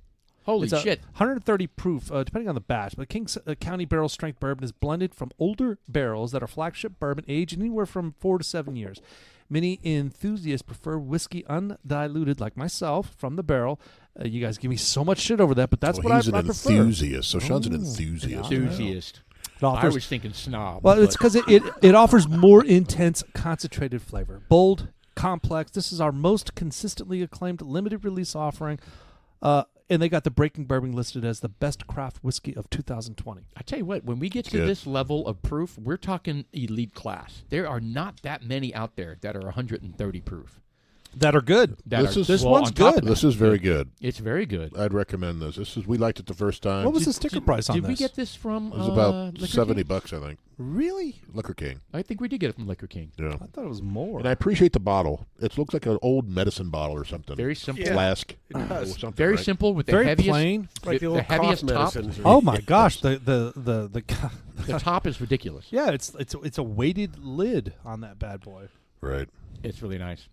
Holy It's a shit! 130 proof, depending on the batch. But Kings County Barrel Strength Bourbon is blended from older barrels that are flagship bourbon aged anywhere from 4 to 7 years. Many enthusiasts prefer whiskey undiluted, like myself, from the barrel. You guys give me so much shit over that, but that's Well, what he's I an prefer. enthusiast. So Sean's an enthusiast. Enthusiast. It I offers, was thinking snob. well, it's but- because it offers more intense, concentrated flavor. Bold, complex. This is our most consistently acclaimed limited release offering. And they got the Breaking Bourbon listed as the best craft whiskey of 2020. I tell you what, when we get to Good. this level of proof, we're talking elite class. There are not that many out there that are 130 proof. That are good. This one's on top good. of This that, is very good. It's very good. I'd recommend this. We liked it the first time. What was the sticker price on Did this? we get this from It was about Liquor $70, King? I think. Really? Liquor King. I think we did get it from Liquor King. Yeah. I thought it was more. And I appreciate the bottle. It looks like an old medicine bottle or something. Very simple. Yeah. Flask. It does. Or something, Very right? simple with the Very heaviest. plain. Like the the old heaviest cough top. medicines. Oh my gosh, the The top is ridiculous. yeah, it's a weighted lid on that bad boy. Right. It's really nice.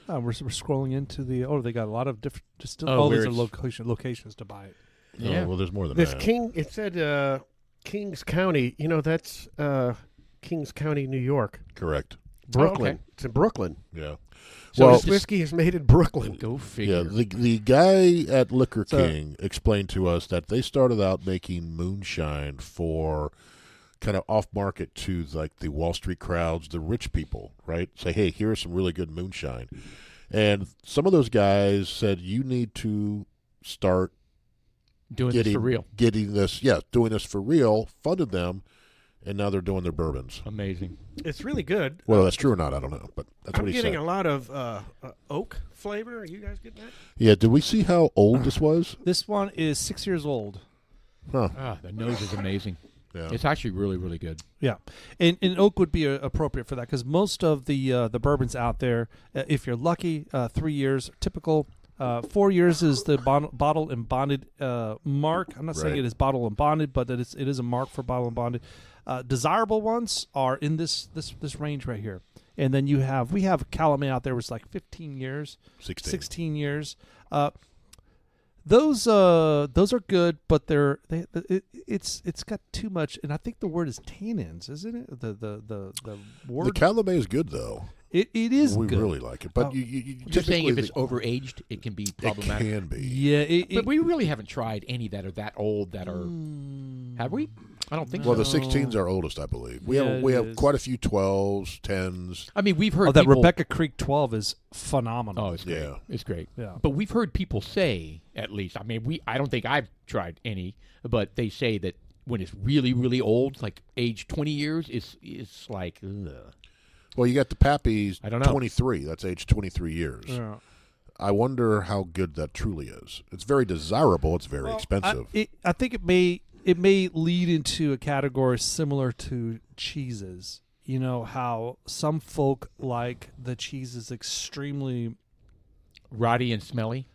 We're scrolling into they got a lot of different Oh, these where are locations to buy it. Yeah. Oh, well, there's more than This that. it said Kings County. That's Kings County, New York. Correct. Brooklyn. okay. It's in Brooklyn. Yeah. So well, is This whiskey is made in Brooklyn. Go figure. yeah, the guy at Liquor So- King explained to us that they started out making moonshine for kind of off market to like the Wall Street crowds, the rich people, right? Say, hey, here's some really good moonshine. And some of those guys said, you need to start Doing this for real. doing this for real, funded them, and now they're doing their bourbons. Amazing. It's really good. Whether that's true or not, I don't know, but that's I'm what he getting said. a lot of oak flavor. Are you guys getting that? Yeah, did we see how old this was? This one is 6 years old. Huh. Ah, the nose is amazing. Yeah. It's actually really, really good. Yeah, and oak would be appropriate for that because most of the bourbons out there, if you're lucky, 3 years typical. 4 years is the bottle and bonded mark. I'm not saying Right. it is bottle and bonded, but that it is a mark for bottle and bonded. Desirable ones are in this range right here, and then we have Calumet out there, which is like 15 years, 16 years. Those are good, but it's got too much, and I think the word is tannins, isn't it? The word The Calumet is good, though. it is We good. really like it. But Oh. You're saying if it's overaged, it can be it problematic. can be. Yeah, But we really haven't tried any that are that old that are. Have we? I don't think Well, so. the 16's are oldest, I believe. We Yeah, have we it have is. quite a few 12s, 10s. I mean, we've heard that people, Rebecca Creek 12 is phenomenal. Oh, it's great. Yeah. It's great. Yeah. But we've heard people say, at least, I mean, I don't think I've tried any, but they say that when it's really, really old, like age 20 years, it's like, ugh. Well, you got the Pappy's I don't know. 23. That's age 23 years. Yeah. I wonder how good that truly is. It's very desirable. It's very expensive. I think it may lead into a category similar to cheeses. You know how some folk like the cheese is extremely Rotty and smelly.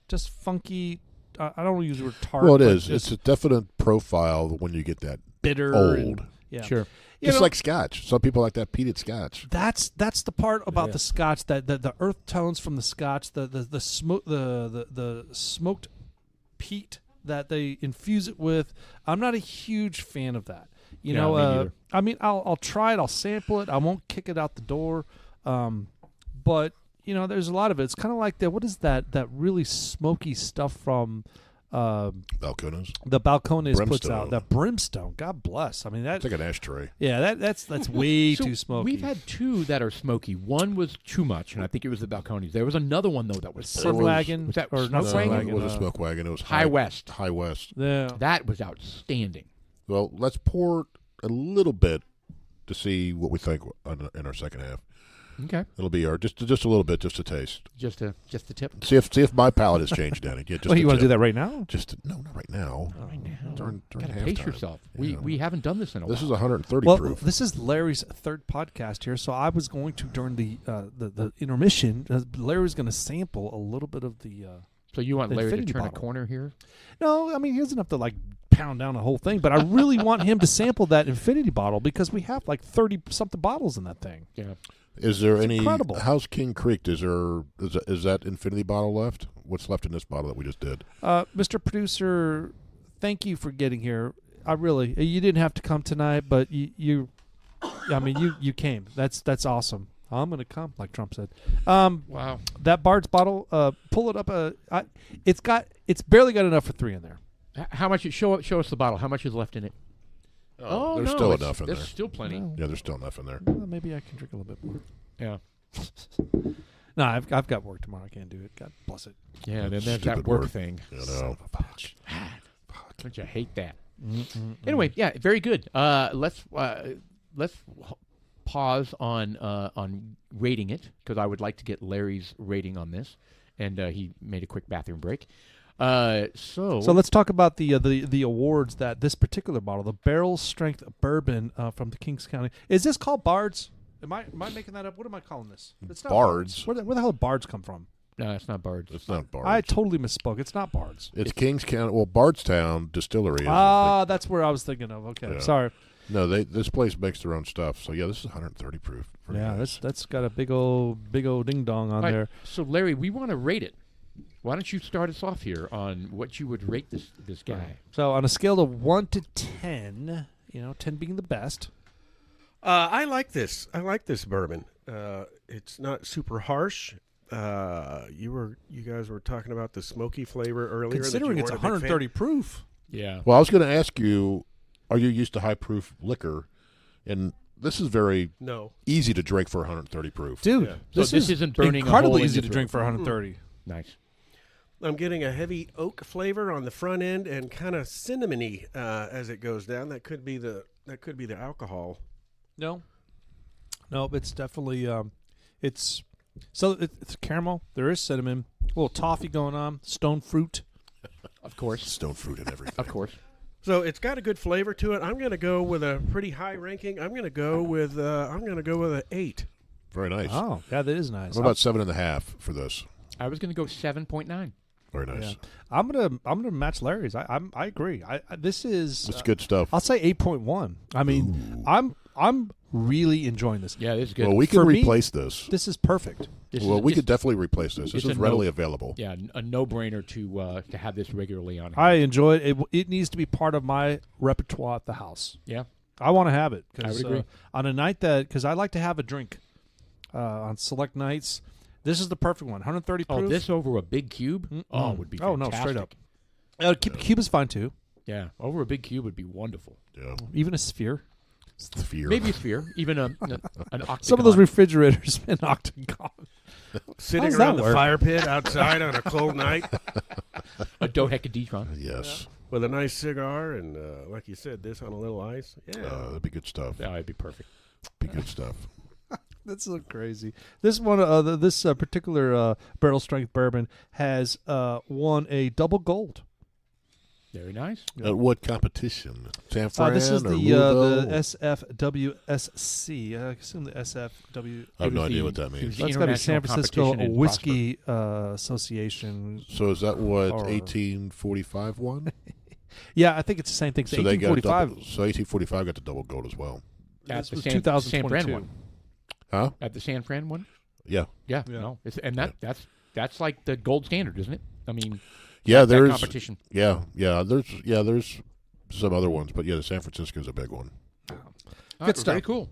just funky. I don't use the word tart. Well, it but is. just It's a definite profile when you get that bitter. old. and- Yeah. Sure. You Just know, like Scotch. Some people like that peated Scotch. that's the part about the Scotch, that the earth tones from the Scotch, the smoke, the smoked peat that they infuse it with. I'm not a huge fan of that. You Yeah, know, me neither. I mean, I'll try it, I'll sample it, I won't kick it out the door. But you know, there's a lot of it. It's kind of like what is that really smoky stuff from Balcones. the Balcones puts Brimstone. out, that brimstone. God bless. I mean, It's like an ashtray. yeah, that's way So too smoky. We've had two that are smoky. One was too much, and I think it was the Balcones. There was another one though that was Sun perfect. wagon, Was that or not Smoke Sun Wagon? Wagon? It was a smoke wagon. It was High West. High West. Yeah. That was outstanding. Well, let's pour a little bit to see what we think in our second half. Okay, It'll be our just a little bit, just a taste. just the tip. See if my palate has changed, Danny. Yeah, just Well, a you want to tip. do that right now? No, not right now. Right now, During gotta halftime. pace yourself. Yeah. We haven't done this in a This while. is 130 Well, proof. this is Larry's third podcast here, so I was going to during the intermission. Larry's going to sample a little bit of the. So you want the Larry to infinity turn bottle. a corner here? No, I mean he doesn't have to like pound down the whole thing, but I really want him to sample that infinity bottle because we have like 30 something bottles in that thing. Yeah. Is there It's any? incredible. How's King Creek? Is that infinity bottle left? What's left in this bottle that we just did? Mr. Producer, thank you for getting here. You didn't have to come tonight, but you came. That's awesome. I'm gonna come, like Trump said. Wow. That Bard's bottle, pull it up. It's barely got enough for 3 in there. How much? Show us the bottle. How much is left in it? Oh, there's no, still it's- enough in there. There's still plenty. No. Yeah, there's still enough in there. Well, maybe I can drink a little bit more. Yeah. No, I've got work tomorrow. I can't do it. God bless it. Yeah. Then there's Stupid that work word. thing. You Son know. of a bitch. Don't you hate that? Anyway, Anyway, yeah, very good. Let's pause on rating it because I would like to get Larry's rating on this, and he made a quick bathroom break. So let's talk about the awards that this particular bottle, the Barrel Strength Bourbon from the Kings County. Is this called Bards? Am I making that up? What am I calling this? It's not Bards. Where the hell did Bards come from? no, it's not Bards. It's not Bards. I totally misspoke. It's not Bards. It's Kings County. Well, Bardstown Distillery. That's where I was thinking of. Okay, Yeah. sorry. No, this place makes their own stuff. So yeah, this is 130 proof. Pretty Yeah, nice. that's got a big old ding dong on All right, there. so Larry, we want to rate it. Why don't you start us off here on what you would rate this guy? So on a scale of 1 to 10, 10 being the best. I like this. I like this bourbon. It's not super harsh. You guys were talking about the smoky flavor earlier. Considering that it's you weren't a big 130 proof. Yeah. Well, I was going to ask you, are you used to high proof liquor? And this is very fan. No. easy to drink for 130 proof. Dude, Yeah. So this isn't burning a incredibly hole in easy your to drink throat. for 130. Nice. I'm getting a heavy oak flavor on the front end and kind of cinnamony as it goes down. That could be the alcohol. No, it's definitely it's caramel. There is cinnamon, a little toffee going on, stone fruit. Of course. Stone fruit and everything. Of course. So it's got a good flavor to it. I'm going to go with a pretty high ranking. I'm going to go with an 8. Very nice. Oh, yeah, that is nice. What about 7.5 for this? I was going to go 7.9. Very nice. Yeah. I'm gonna match Larry's. I agree. This is It's good stuff. I'll say 8.1. I mean, I'm really enjoying this. Yeah, this is good. Well, we can For me, replace this. This is perfect. This Well, is- we it's- could definitely replace this. This it's is a readily no- available. Yeah, a no-brainer to have this regularly on hand. I enjoy it. It needs to be part of my repertoire at the house. Yeah. I want to have it. I would agree. On a night because I like to have a drink on select nights. This is the perfect one. 130 proof. Oh, this over a big cube? Mm-mm. Oh, would be Oh, fantastic. no, straight up. Cube is fine too. Yeah, over a big cube would be wonderful. Yeah. Even a sphere. Sphere. Maybe a sphere, even an octagon. Some of those refrigerators in octagon. Sitting does that around the work? fire pit outside on a cold night a dodecahedron. Yes. with a nice cigar and, like you said, this on a little ice. Yeah. That'd be good stuff. Yeah, it'd be perfect. Be good stuff. That's so crazy. This one, this particular barrel strength bourbon has won a double gold. Very nice. At what competition? San Fran This is or the Louisville? SFWSC. I assume the SFW. I have no It was idea the- what that it was means. the That's got to be San International Francisco Competition in Whiskey Association. So is that what Or- 1845 won? Yeah, I think it's the same thing. So So they got 1845. double, so 1845 got the double gold as well. At This the was San Fran 2022. one. Huh? At the San Fran one. Yeah. Yeah. Yeah. No. That's like the gold standard, isn't it? I mean, Yeah, that there's competition. there's some other ones, but yeah, the San Francisco's a big one. Good stuff. Very cool.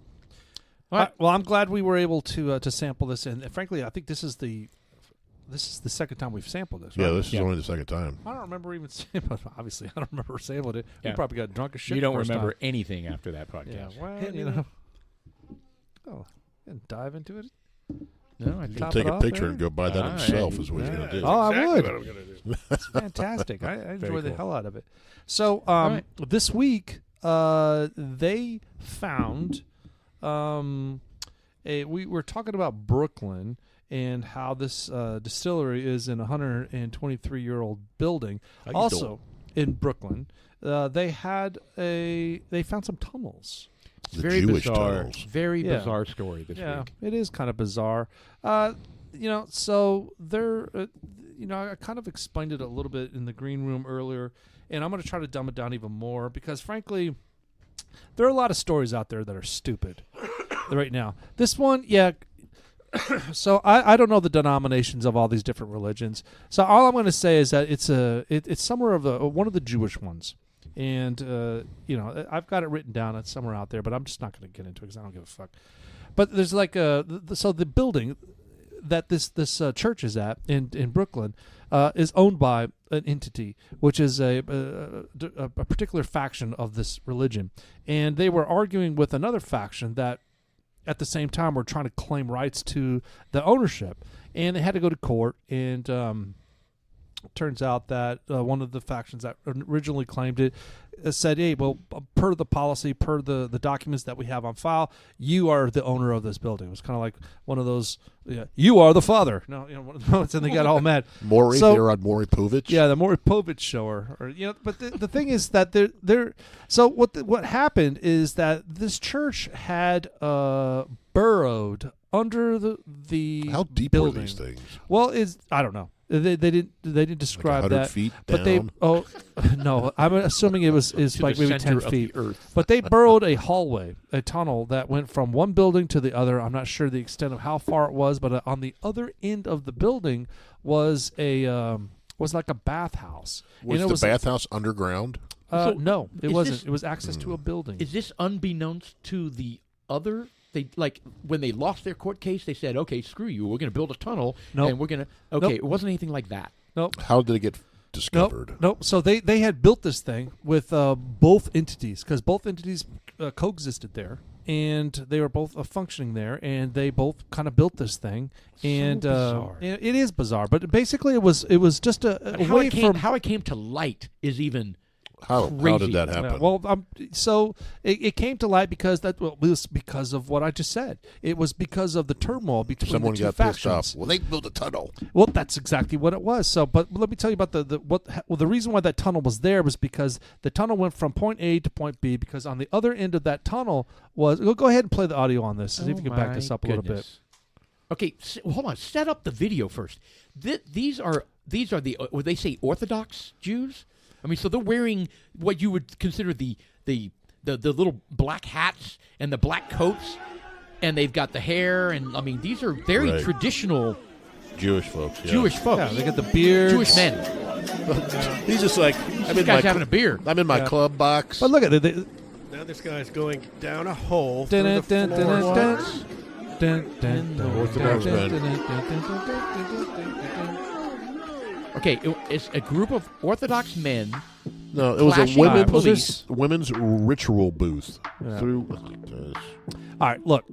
All right. Well, I'm glad we were able to sample this, and frankly, I think this is the second time we've sampled this. Right? Yeah, this is only the second time. I don't remember even sampling. Obviously, I don't remember sampling it. Yeah. We probably got drunk as shit. You don't the first remember time. anything after that podcast. Yeah, well, you know. Oh, and dive into it. No, I You think can Top take it a off picture there? and go buy that Ah, himself yeah. is what he's going to do. Oh, I Exactly would. what I'm gonna do. It's fantastic. I enjoy the cool. hell out of it. So, right. this week, they found. We were talking about Brooklyn and how this distillery is in a 123-year-old building. How you Also, in Brooklyn, they found some tunnels. it's The very Jewish bizarre. tunnels. Very Yeah. bizarre story this Yeah, week. it is kind of bizarre. So they're, I kind of explained it a little bit in the green room earlier, and I'm going to try to dumb it down even more because, frankly, there are a lot of stories out there that are stupid right now. This one, yeah. So I don't know the denominations of all these different religions. So all I'm going to say is that it's somewhere of one of the Jewish ones. And, I've got it written down. It's somewhere out there, but I'm just not going to get into it because I don't give a fuck. But there's like so the building that this church is at in Brooklyn is owned by an entity, which is a particular faction of this religion. And they were arguing with another faction that at the same time were trying to claim rights to the ownership. And they had to go to court, and turns out that one of the factions that originally claimed it said, hey, well, per the policy, per the documents that we have on file, you are the owner of this building. It was kind of like one of those, you are the father. No, one of those, and they got all mad. Maury, So- they're on Maury Povich. Yeah, the Maury Povich show, or but the thing is that they're so what happened is that this church had burrowed under the How deep building. were these things? Well, I don't know. They didn't describe like 100 that. feet But down? No, I'm assuming is To like the maybe center 10 of feet. the earth. But they burrowed a hallway, a tunnel that went from one building to the other. I'm not sure the extent of how far it was, but on the other end of the building was like a bathhouse. Was And it the bathhouse underground? So no, it is wasn't. this- It was access to a building. Is this unbeknownst to the other? They like when they lost their court case, they said, "Okay, screw you. We're going to build a tunnel, Nope. and we're going to." Okay, Nope. it wasn't anything like that. Nope. How did it get discovered? Nope. So they had built this thing with both entities because both entities coexisted there, and they were both functioning there, and they both kind of built this thing. And bizarre. it is bizarre, but basically it was just a How way it came, from. how it came to light is even How crazy. did that happen? Yeah, well, so it came to light because it was because of what I just said. It was because of the turmoil between Someone the two got factions. pissed off. Well, they built a tunnel. Well, that's exactly what it was. So, but let me tell you about the reason why that tunnel was there was because the tunnel went from point A to point B. Because on the other end of that tunnel was go ahead and play the audio on this. See if you can back this up a little bit. Okay, hold on. Set up the video first. These are the what they say Orthodox Jews. I mean, so they're wearing what you would consider the little black hats and the black coats, and they've got the hair, and I mean, these are very Right. traditional Jewish folks. Yeah. Jewish folks. Yeah, they got the beards. Jewish men. He's just like, This guy's having a beer. I'm in my Yeah. club box. But look at it. Now this guy's going down a hole Dun, through the dun, dun, floor. dun, dun, dun, dun, Orthodox dun, men. dun, dun, dun, dun, dun, dun. Okay, it's a group of Orthodox men. No, it was a Flashing lights. women's ritual booth. Yeah. Through. All right, look.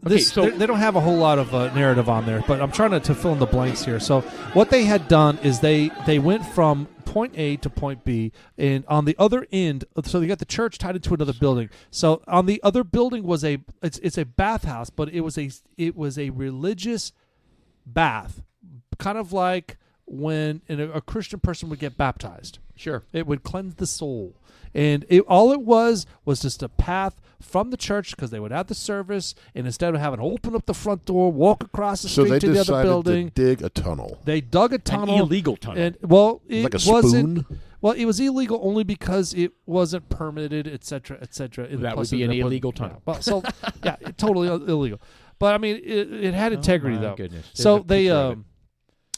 This, so- they don't have a whole lot of narrative on there, but I'm trying to fill in the blanks here. So what they had done is they went from point A to point B, and on the other end, so they got the church tied into another building. So on the other building was it's a bathhouse, but it was a religious bath, kind of like when a Christian person would get baptized. Sure. It would cleanse the soul. And all it was just a path from the church because they would have the service, and instead of having to open up the front door, walk across the So street they to the other decided building, to dig a tunnel. they dug a tunnel. illegal tunnel. And, well, it Like a wasn't. spoon? Well, it was illegal only because it wasn't permitted, et cetera, et cetera. And That would plus be an it wasn't- illegal tunnel. Well, so yeah, totally illegal. But I mean, it had integrity oh, my though. Goodness. There's So a they picture of it.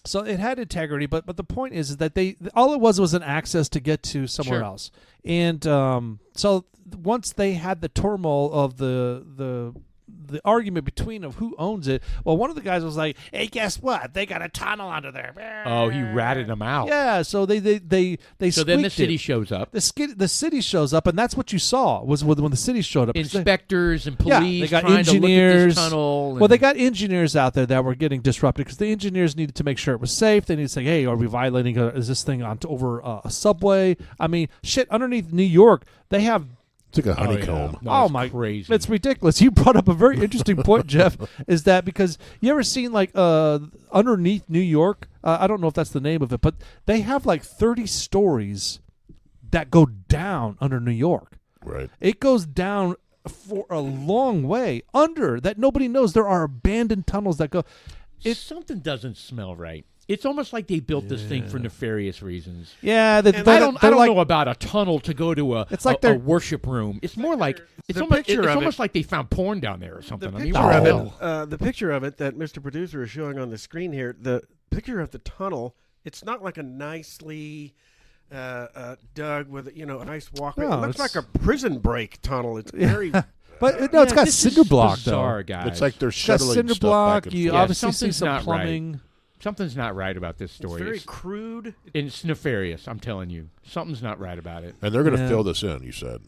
so it had integrity, but the point is that they all it was an access to get to somewhere Sure. else. And so once they had the turmoil of the argument between of who owns it, well, one of the guys was like, "Hey, guess what? They got a tunnel under there." Oh, he ratted them out. Yeah, so they So then the squeaked city it. shows up. The city shows up, and that's what you saw was when the city showed up. Inspectors and Yeah, police they got trying to look at engineers. this tunnel. Well, they and- got engineers out there that were getting disrupted because the engineers needed to make sure it was safe. They needed to say, "Hey, are we violating? Is this thing over a subway?" I mean, shit. Underneath New York, they have. It's like a Oh, yeah. honeycomb. No, Oh it's my! crazy. It's ridiculous. You brought up a very interesting point, Jeff. Is that because you ever seen like underneath New York? I don't know if that's the name of it, but they have like 30 stories that go down under New York. Right. It goes down for a long way under that nobody knows. There are abandoned tunnels that go. Something doesn't smell right. It's almost like they built this thing for nefarious reasons. Yeah, And I don't like, know about a tunnel to go to It's like a they're- worship room. It's more like it's the almost, picture it's of almost it- like they found porn down there or something. The I mean, picture what of the it, hell? the picture of it that Mr. Producer is showing on the screen here, the picture of the tunnel, it's not like a nicely dug with a nice walkway. No, it looks it's- like a prison break tunnel. It's very but no, it's Yeah, got this cinder is block bizarre, though. guys. It's like they're It's got shuttling cinder stuff block. back and You forth. obviously see something's some not right. plumbing. Something's not right about this it's story. very crude. It's nefarious. I'm telling you, something's not right about it. And they're going to Yeah. fill this in, you said.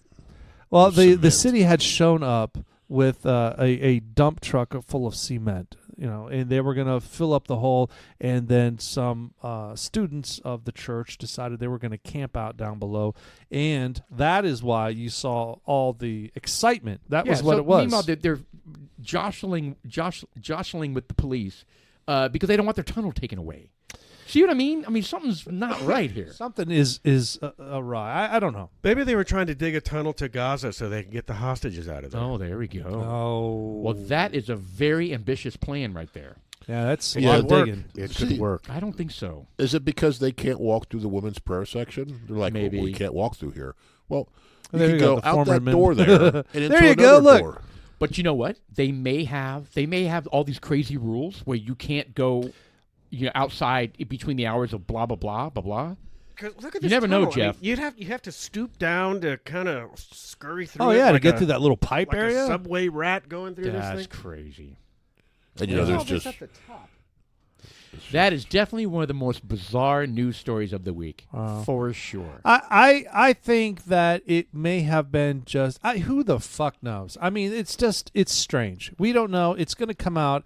Well, With the cement. city had shown up with a dump truck full of cement, and they were going to fill up the hole. And then some students of the church decided they were going to camp out down below, and that is why you saw all the excitement. That was what so it was. Meanwhile, they're jostling with the police because they don't want their tunnel taken away. See what I mean? I mean, something's not right here. Something is awry. I don't know. Maybe they were trying to dig a tunnel to Gaza so they could get the hostages out of there. Oh, there we go. Oh, Well, that is a very ambitious plan right there. yeah, that's a Yeah, lot it of worked. digging. It See, could work. I don't think so. Is it because they can't walk through the women's prayer section? They're like, Maybe. well, we can't walk through here. Well, you There can you go, go the out former that men- door there and into There you go, another look. door. But you know what? They may have all these crazy rules where you can't go outside between the hours of blah blah blah blah blah. 'Cause look at You this never know, tunnel. I mean, Jeff. you have to stoop down to kind of scurry through. Oh it yeah, to like get a- through that little pipe like area. a subway rat going through That's this thing. crazy. And you know, there's just That is definitely one of the most bizarre news stories of the week, Wow. for sure. I think that it may have been just who the fuck knows. I mean, it's strange. We don't know. It's going to come out.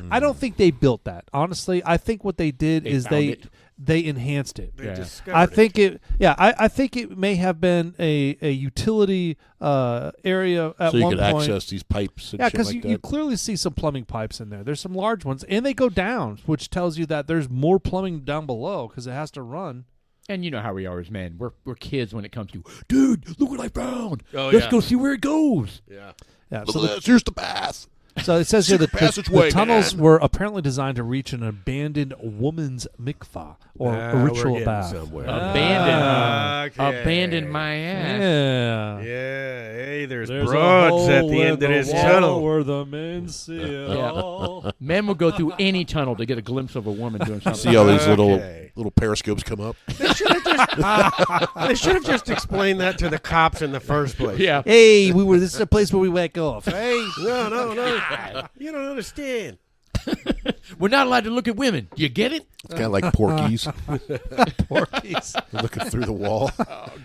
I don't think they built that. Honestly, I think what they did They is found it. they enhanced it. They Yeah. discovered I think I think it may have been a utility area at so you one could point. access these pipes and Yeah, shit because like you that. clearly see some plumbing pipes in there. There's some large ones, and they go down, which tells you that there's more plumbing down below because it has to run. And you know how we are as men. We're kids when it comes to, dude, look what I found. Oh, Let's yeah. go see where it goes. Yeah. Yeah, Look so at this. Here's the bath. So it says here that Passageway, the tunnels man. were apparently designed to reach an abandoned woman's mikvah or a we're ritual getting bath. somewhere. Abandon my ass. Yeah. Yeah. Hey, there's There's a broads hole at the in end of this wall tunnel. where the men see it all. Men will go through any tunnel to get a glimpse of a woman doing something. See all these Okay. little periscopes come up. They should have just explained that to the cops in the first place. Yeah. Hey, this is a place where we whack off. Hey, No. You don't understand. We're not allowed to look at women. You get it? It's kind of like Porky's Porky's. looking through the wall.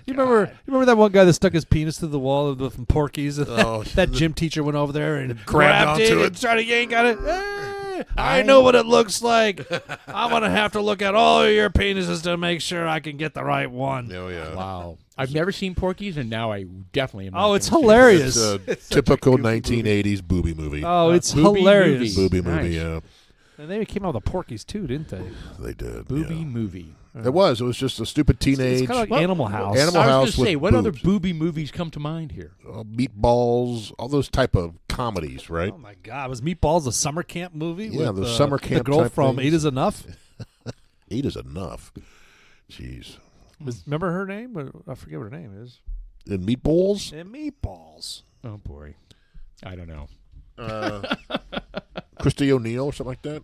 You remember that one guy that stuck his penis through the wall of the from Porky's? Oh. That gym teacher went over there and Grabbed it onto and it. tried to yank on it. I know what it looks like. I'm gonna have to look at all of your penises to make sure I can get the right one. Oh, yeah. Wow. I've never seen Porky's, and now I definitely am. Oh, not it's gonna see it. hilarious. It's a typical 1980s booby movie. Oh, it's Boobie hilarious. movie. Booby movie, Nice. yeah. And they came out with the Porky's too, didn't they? They did. Boobie yeah. movie. It was just a stupid teenage It's kind of like Well, Animal House. Animal I was House going to say, with what other boobs. booby movies come to mind here? meatballs, all those type of comedies, right? Oh my God! Was Meatballs a summer camp movie? Yeah, with, the summer camp The girl type from things. Eight Is Enough. 8 is enough. Jeez. Remember her name? I forget what her name is. And Meatballs? And Meatballs. Oh boy, I don't know. Christy O'Neill or something like that?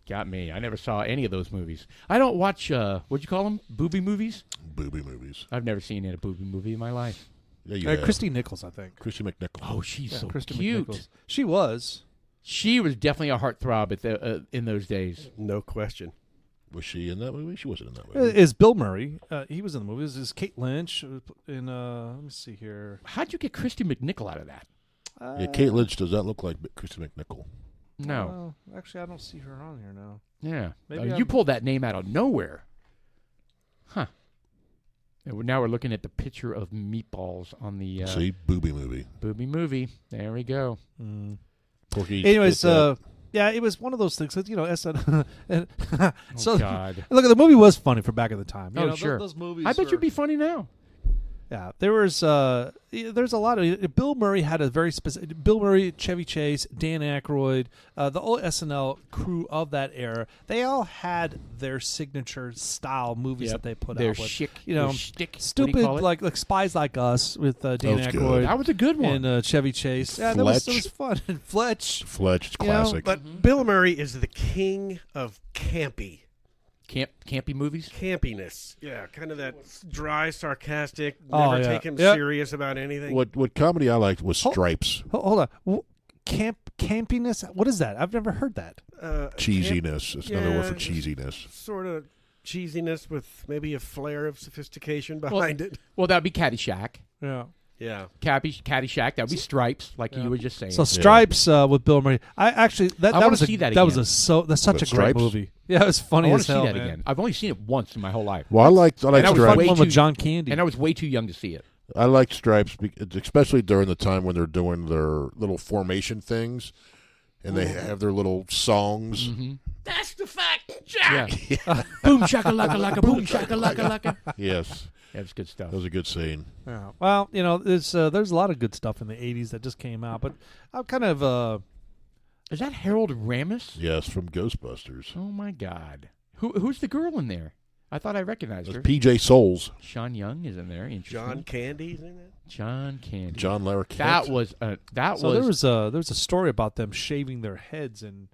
Got me. I never saw any of those movies. I don't watch, what'd you call them? Boobie movies? Boobie movies. I've never seen a Boobie movie in my life. Yeah, you have. Christy Nichols, I think. Christy McNichol. Oh, she's so Kristen cute. McNichols. She was. She was definitely a heartthrob in those days. No question. Was she in that movie? She wasn't in that movie. Is Bill Murray. He was in the movie. Is Kate Lynch in, let me see here. How'd you get Christy McNichol out of that? Yeah, Kate Lynch does that look like Christy McNichol? No. Actually, I don't see her on here now. Yeah. Maybe You I'm- pulled that name out of nowhere. Huh. And now we're looking at the picture of Meatballs on the See? Boobie movie. Boobie movie. There we go. Porky Anyways, did that. yeah, it was one of those things that, SN. And so, God. look, the movie was funny for back at the time. Oh, sure. Those movies. I bet were- you'd be funny now. Yeah, there's a lot of Bill Murray had a very specific. Bill Murray, Chevy Chase, Dan Aykroyd, the old SNL crew of that era. They all had their signature style movies Yep. that they put Their out with. shtick. Their shtick. stupid like Spies Like Us with Dan was good. Aykroyd. That was a good one. And Chevy Chase. Yeah, that was Fletch. fun. And Fletch. Fletch, it's you know, classic. But Bill Murray is the king of campy. Campy movies? Campiness. Yeah, kind of that dry, sarcastic, Oh, never yeah. take him Yep. serious about anything. What comedy I liked was Stripes. Hold on. Campiness? What is that? I've never heard that. Cheesiness. It's another word for it's cheesiness. Sort of cheesiness with maybe a flair of sophistication behind it. Well, that would be Caddyshack. Yeah. Yeah. Caddyshack. That would be Stripes, like you were just saying. So Stripes with Bill Murray. I actually that wanna was see that that was again. that's such What, a great Stripes? movie. Yeah, it was funny I want as to see hell. that man. again. I've only seen it once in my whole life. Well, I liked And I was Stripes. way One with too- John Candy. And I was way too young to see it. I like Stripes, especially during the time when they're doing their little formation things, and they have their little songs. That's the fact, Jack. Yeah. Boom shakalaka laka, boom shakalaka laka. Yes, That's good stuff. that was a good scene. Yeah. Well, there's a lot of good stuff in the '80s that just came out, but I'm kind of Is that Harold Ramis? Yes, from Ghostbusters. Oh my God. Who's the girl in there? I thought I recognized That's her. P.J. Souls, Sean Young is in there. Interesting. John Candy's in it. John Candy. John Larroquette. That was so there was a story about them shaving their heads, and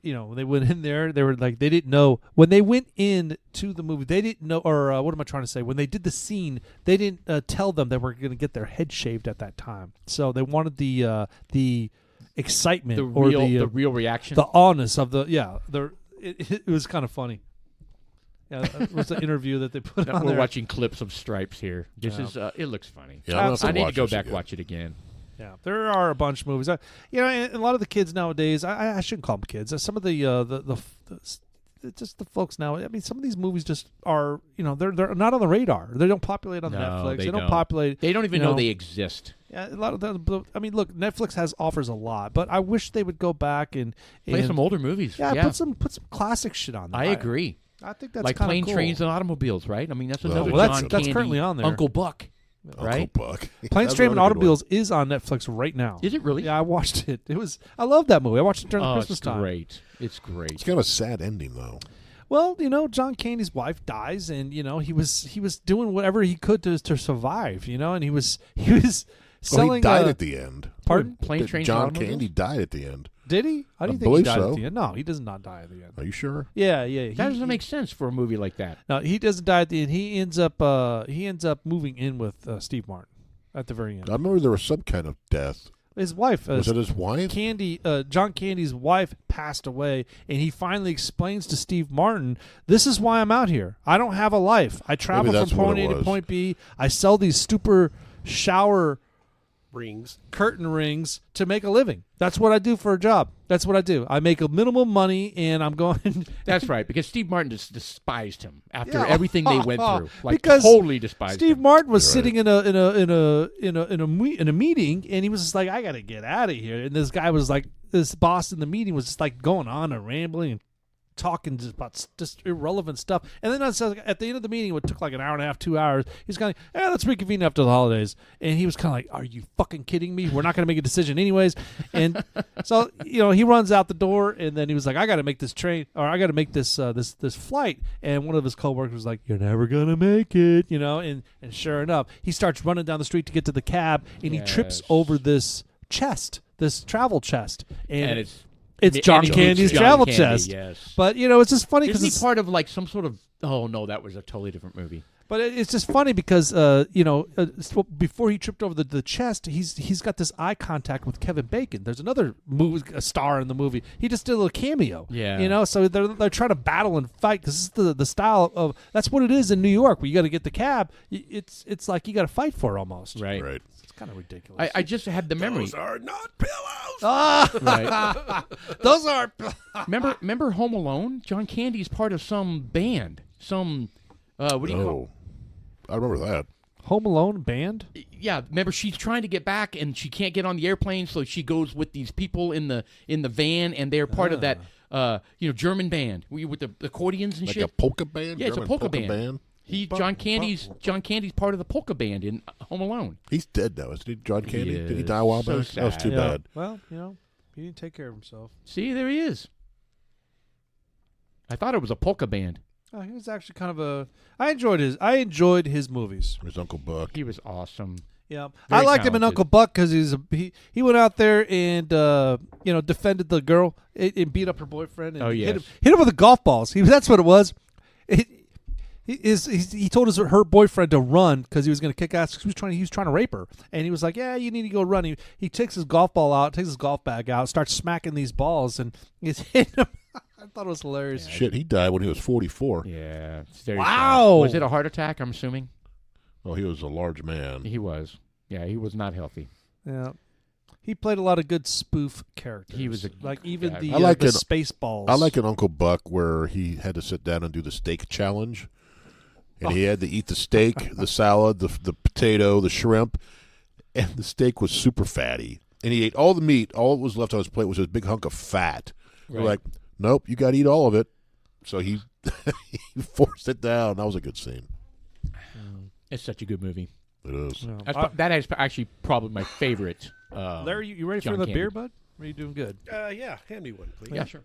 when they went in there, they were like they didn't know when they went in to the movie, they didn't know, or what am I trying to say? When they did the scene, they didn't tell them they were going to get their head shaved at that time, so they wanted the excitement the or the real reaction. the honest of it was kind of funny. Yeah, it was an interview that they put on We're there. watching clips of Stripes here. This Yeah. is it looks funny. Yeah, I'm gonna have I need to watch go this back again. watch it again. Yeah, there are a bunch of movies. And a lot of the kids nowadays, I shouldn't call them kids. Some of the just the folks now. I mean, some of these movies just are, they're not on the radar. They don't populate on No, Netflix. they They don't don't. populate. They don't even you know know, they exist. Yeah, a lot of them. I mean, look, Netflix offers a lot, but I wish they would go back and Play some older movies. Yeah, put some classic shit on there. I agree. I think that's Like kinda Plane, cool. Trains, and Automobiles, right? I mean, that's another well, John that's Candy, currently on there. Uncle Buck, right? Uncle Buck. Planes, That's Trains, and another good one. Automobiles is on Netflix right now. Is it really? Yeah, I watched it. I love that movie. I watched it during Oh, Christmas it's time. great. It's great. It's kind of a sad ending, though. Well, John Candy's wife dies, and he was doing whatever he could to survive, and he was selling. He died at the end. Pardon? Plane, Trains, and John Automobiles? Candy died at the end. Did he? I didn't I think he believe died so. at the end. No, he does not die at the end. Are you sure? Yeah. That doesn't make sense for a movie like that. No, he doesn't die at the end. He ends up moving in with Steve Martin at the very end. I remember there was some kind of death. His wife, Was it his wife? John Candy's wife passed away, and he finally explains to Steve Martin, "This is why I'm out here. I don't have a life. I travel Maybe from that's what point it A to was. point B. I sell these stupid shower Rings. curtain rings to make a living. That's what I do for a job. That's what I do. I make a minimum money, and I'm going." That's right, because Steve Martin just despised him after Yeah. everything they went through. Like Because totally despised Steve him. Martin was Right. sitting in a meeting, and he was just like, "I got to get out of here." And this guy was like, this boss in the meeting was just like going on and rambling. talking just about just irrelevant stuff. And then at the end of the meeting, it took like an hour and a half, 2 hours. He's kind of like, let's reconvene after the holidays. And he was kind of like, are you fucking kidding me? We're not going to make a decision anyways. And so, he runs out the door, and then he was like, I got to make this train, or I got to make this this flight. And one of his coworkers was like, you're never going to make it, and sure enough, he starts running down the street to get to the cab, and he trips over this chest, this travel chest. And it's John Candy's travel chest. Yes. But, it's just funny because it's part of like some sort of, oh no, that was a totally different movie. But it's just funny because, before he tripped over the chest, he's got this eye contact with Kevin Bacon. There's another a star in the movie. He just did a little cameo. Yeah. So they're trying to battle and fight. This is the style of, that's what it is in New York, where you got to get the cab. It's like you got to fight for it almost. Right. It's kind of ridiculous. I just had the memory. Those are not pillows. Right. Those are. remember Home Alone? John Candy's part of some band. Some, what do you call? I remember that. Home Alone band? Yeah, remember she's trying to get back and she can't get on the airplane, so she goes with these people in the van, and they're part of that German band with the accordions and like shit. A polka band. Yeah, it's a German polka band. John Candy's part of the polka band in Home Alone. He's dead now, isn't he? John Candy. He Did he is. die a while So back? That was sad. too bad. Well, he didn't take care of himself. See, there he is. I thought it was a polka band. Oh, he was actually kind of a. I enjoyed his movies. His Uncle Buck. He was awesome. Yeah, Very I liked him in talented. Uncle Buck because he went out there and defended the girl and beat up her boyfriend. And Oh, yes. hit him with the golf balls. That's what it was. He told her boyfriend to run because he was going to kick ass. He was trying to rape her, and he was like, "Yeah, you need to go run." He takes his golf ball out, takes his golf bag out, starts smacking these balls, and he's hitting them. I thought it was hilarious. Shit, he died when he was 44. Yeah. It's very Wow. sad. Was it a heart attack, I'm assuming? Oh, he was a large man. He was. Yeah, he was not healthy. Yeah, he played a lot of good spoof characters. He was like even yeah. the I like the it. Spaceballs. I like an Uncle Buck where he had to sit down and do the steak challenge. And he had to eat the steak, the salad, the potato, the shrimp, and the steak was super fatty. And he ate all the meat. All that was left on his plate was a big hunk of fat. Right. We're like, nope, you got to eat all of it. So he forced it down. That was a good scene. It's such a good movie. It is. Yeah. That is actually probably my favorite. Larry, you ready John for the Candy. beer, bud? Or are you doing good? Yeah, hand me one, please. Yeah, sure.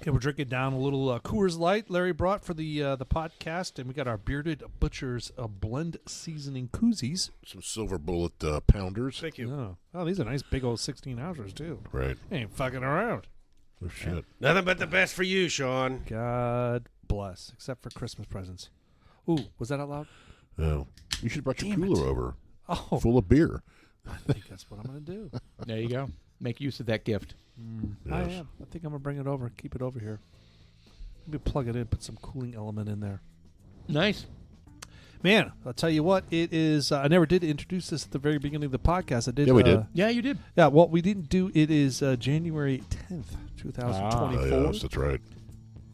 Okay, we're drinking down a little Coors Light Larry brought for the podcast, and we got our Bearded Butcher's blend seasoning koozies. Some Silver Bullet pounders. Thank you. Oh, these are nice big old 16-ounces, too. Right. Ain't fucking around. Oh, shit. Nothing but the best for you, Sean. God bless, except for Christmas presents. Ooh, was that out loud? Oh. You should have brought your Damn cooler it. over Oh, full of beer. I think that's what I'm going to do. There you go. Make use of that gift. I Yes. am. I think I'm going to bring it over, keep it over here. Maybe plug it in, put some cooling element in there. Nice. Man, I'll tell you what, it is. I never did introduce this at the very beginning of the podcast. I did. Yeah, we did. Yeah, you did. Yeah, what we didn't do, it is January 10th, 2024. Oh, yes, that's right.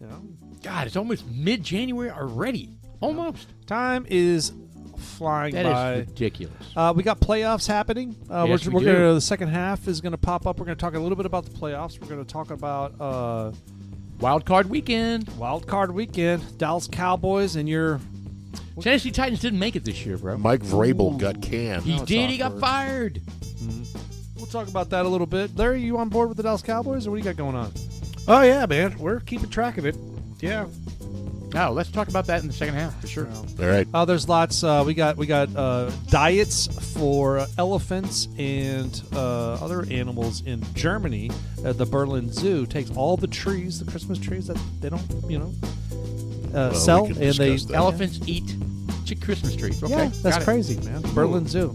You know? God, it's almost mid-January already. Almost. Time is flying That by. is ridiculous. We got playoffs happening. Yes, we're we gonna, do. the second half is going to pop up. We're going to talk a little bit about the playoffs. We're going to talk about Wild card weekend. Wild Card Weekend, Dallas Cowboys, and your. Tennessee Titans didn't make it this year, bro. Mike Vrabel got canned. He it's did. He got awkward. fired. We'll talk about that a little bit. Larry, you on board with the Dallas Cowboys, or what do you got going on? Oh, yeah, man. We're keeping track of it. Yeah. Oh, let's talk about that in the second half for sure. All right. There's lots. We got diets for elephants and other animals in Germany. The Berlin Zoo takes all the trees, the Christmas trees that they don't, sell, we can and they discuss that. Elephants eat Christmas trees. Okay, Yeah, that's got it. crazy, man. Berlin Zoo.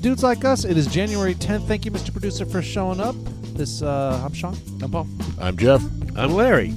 Dudes like us. It is January 10th. Thank you, Mr. Producer, for showing up. I'm Sean. I'm Paul. I'm Jeff. I'm Larry.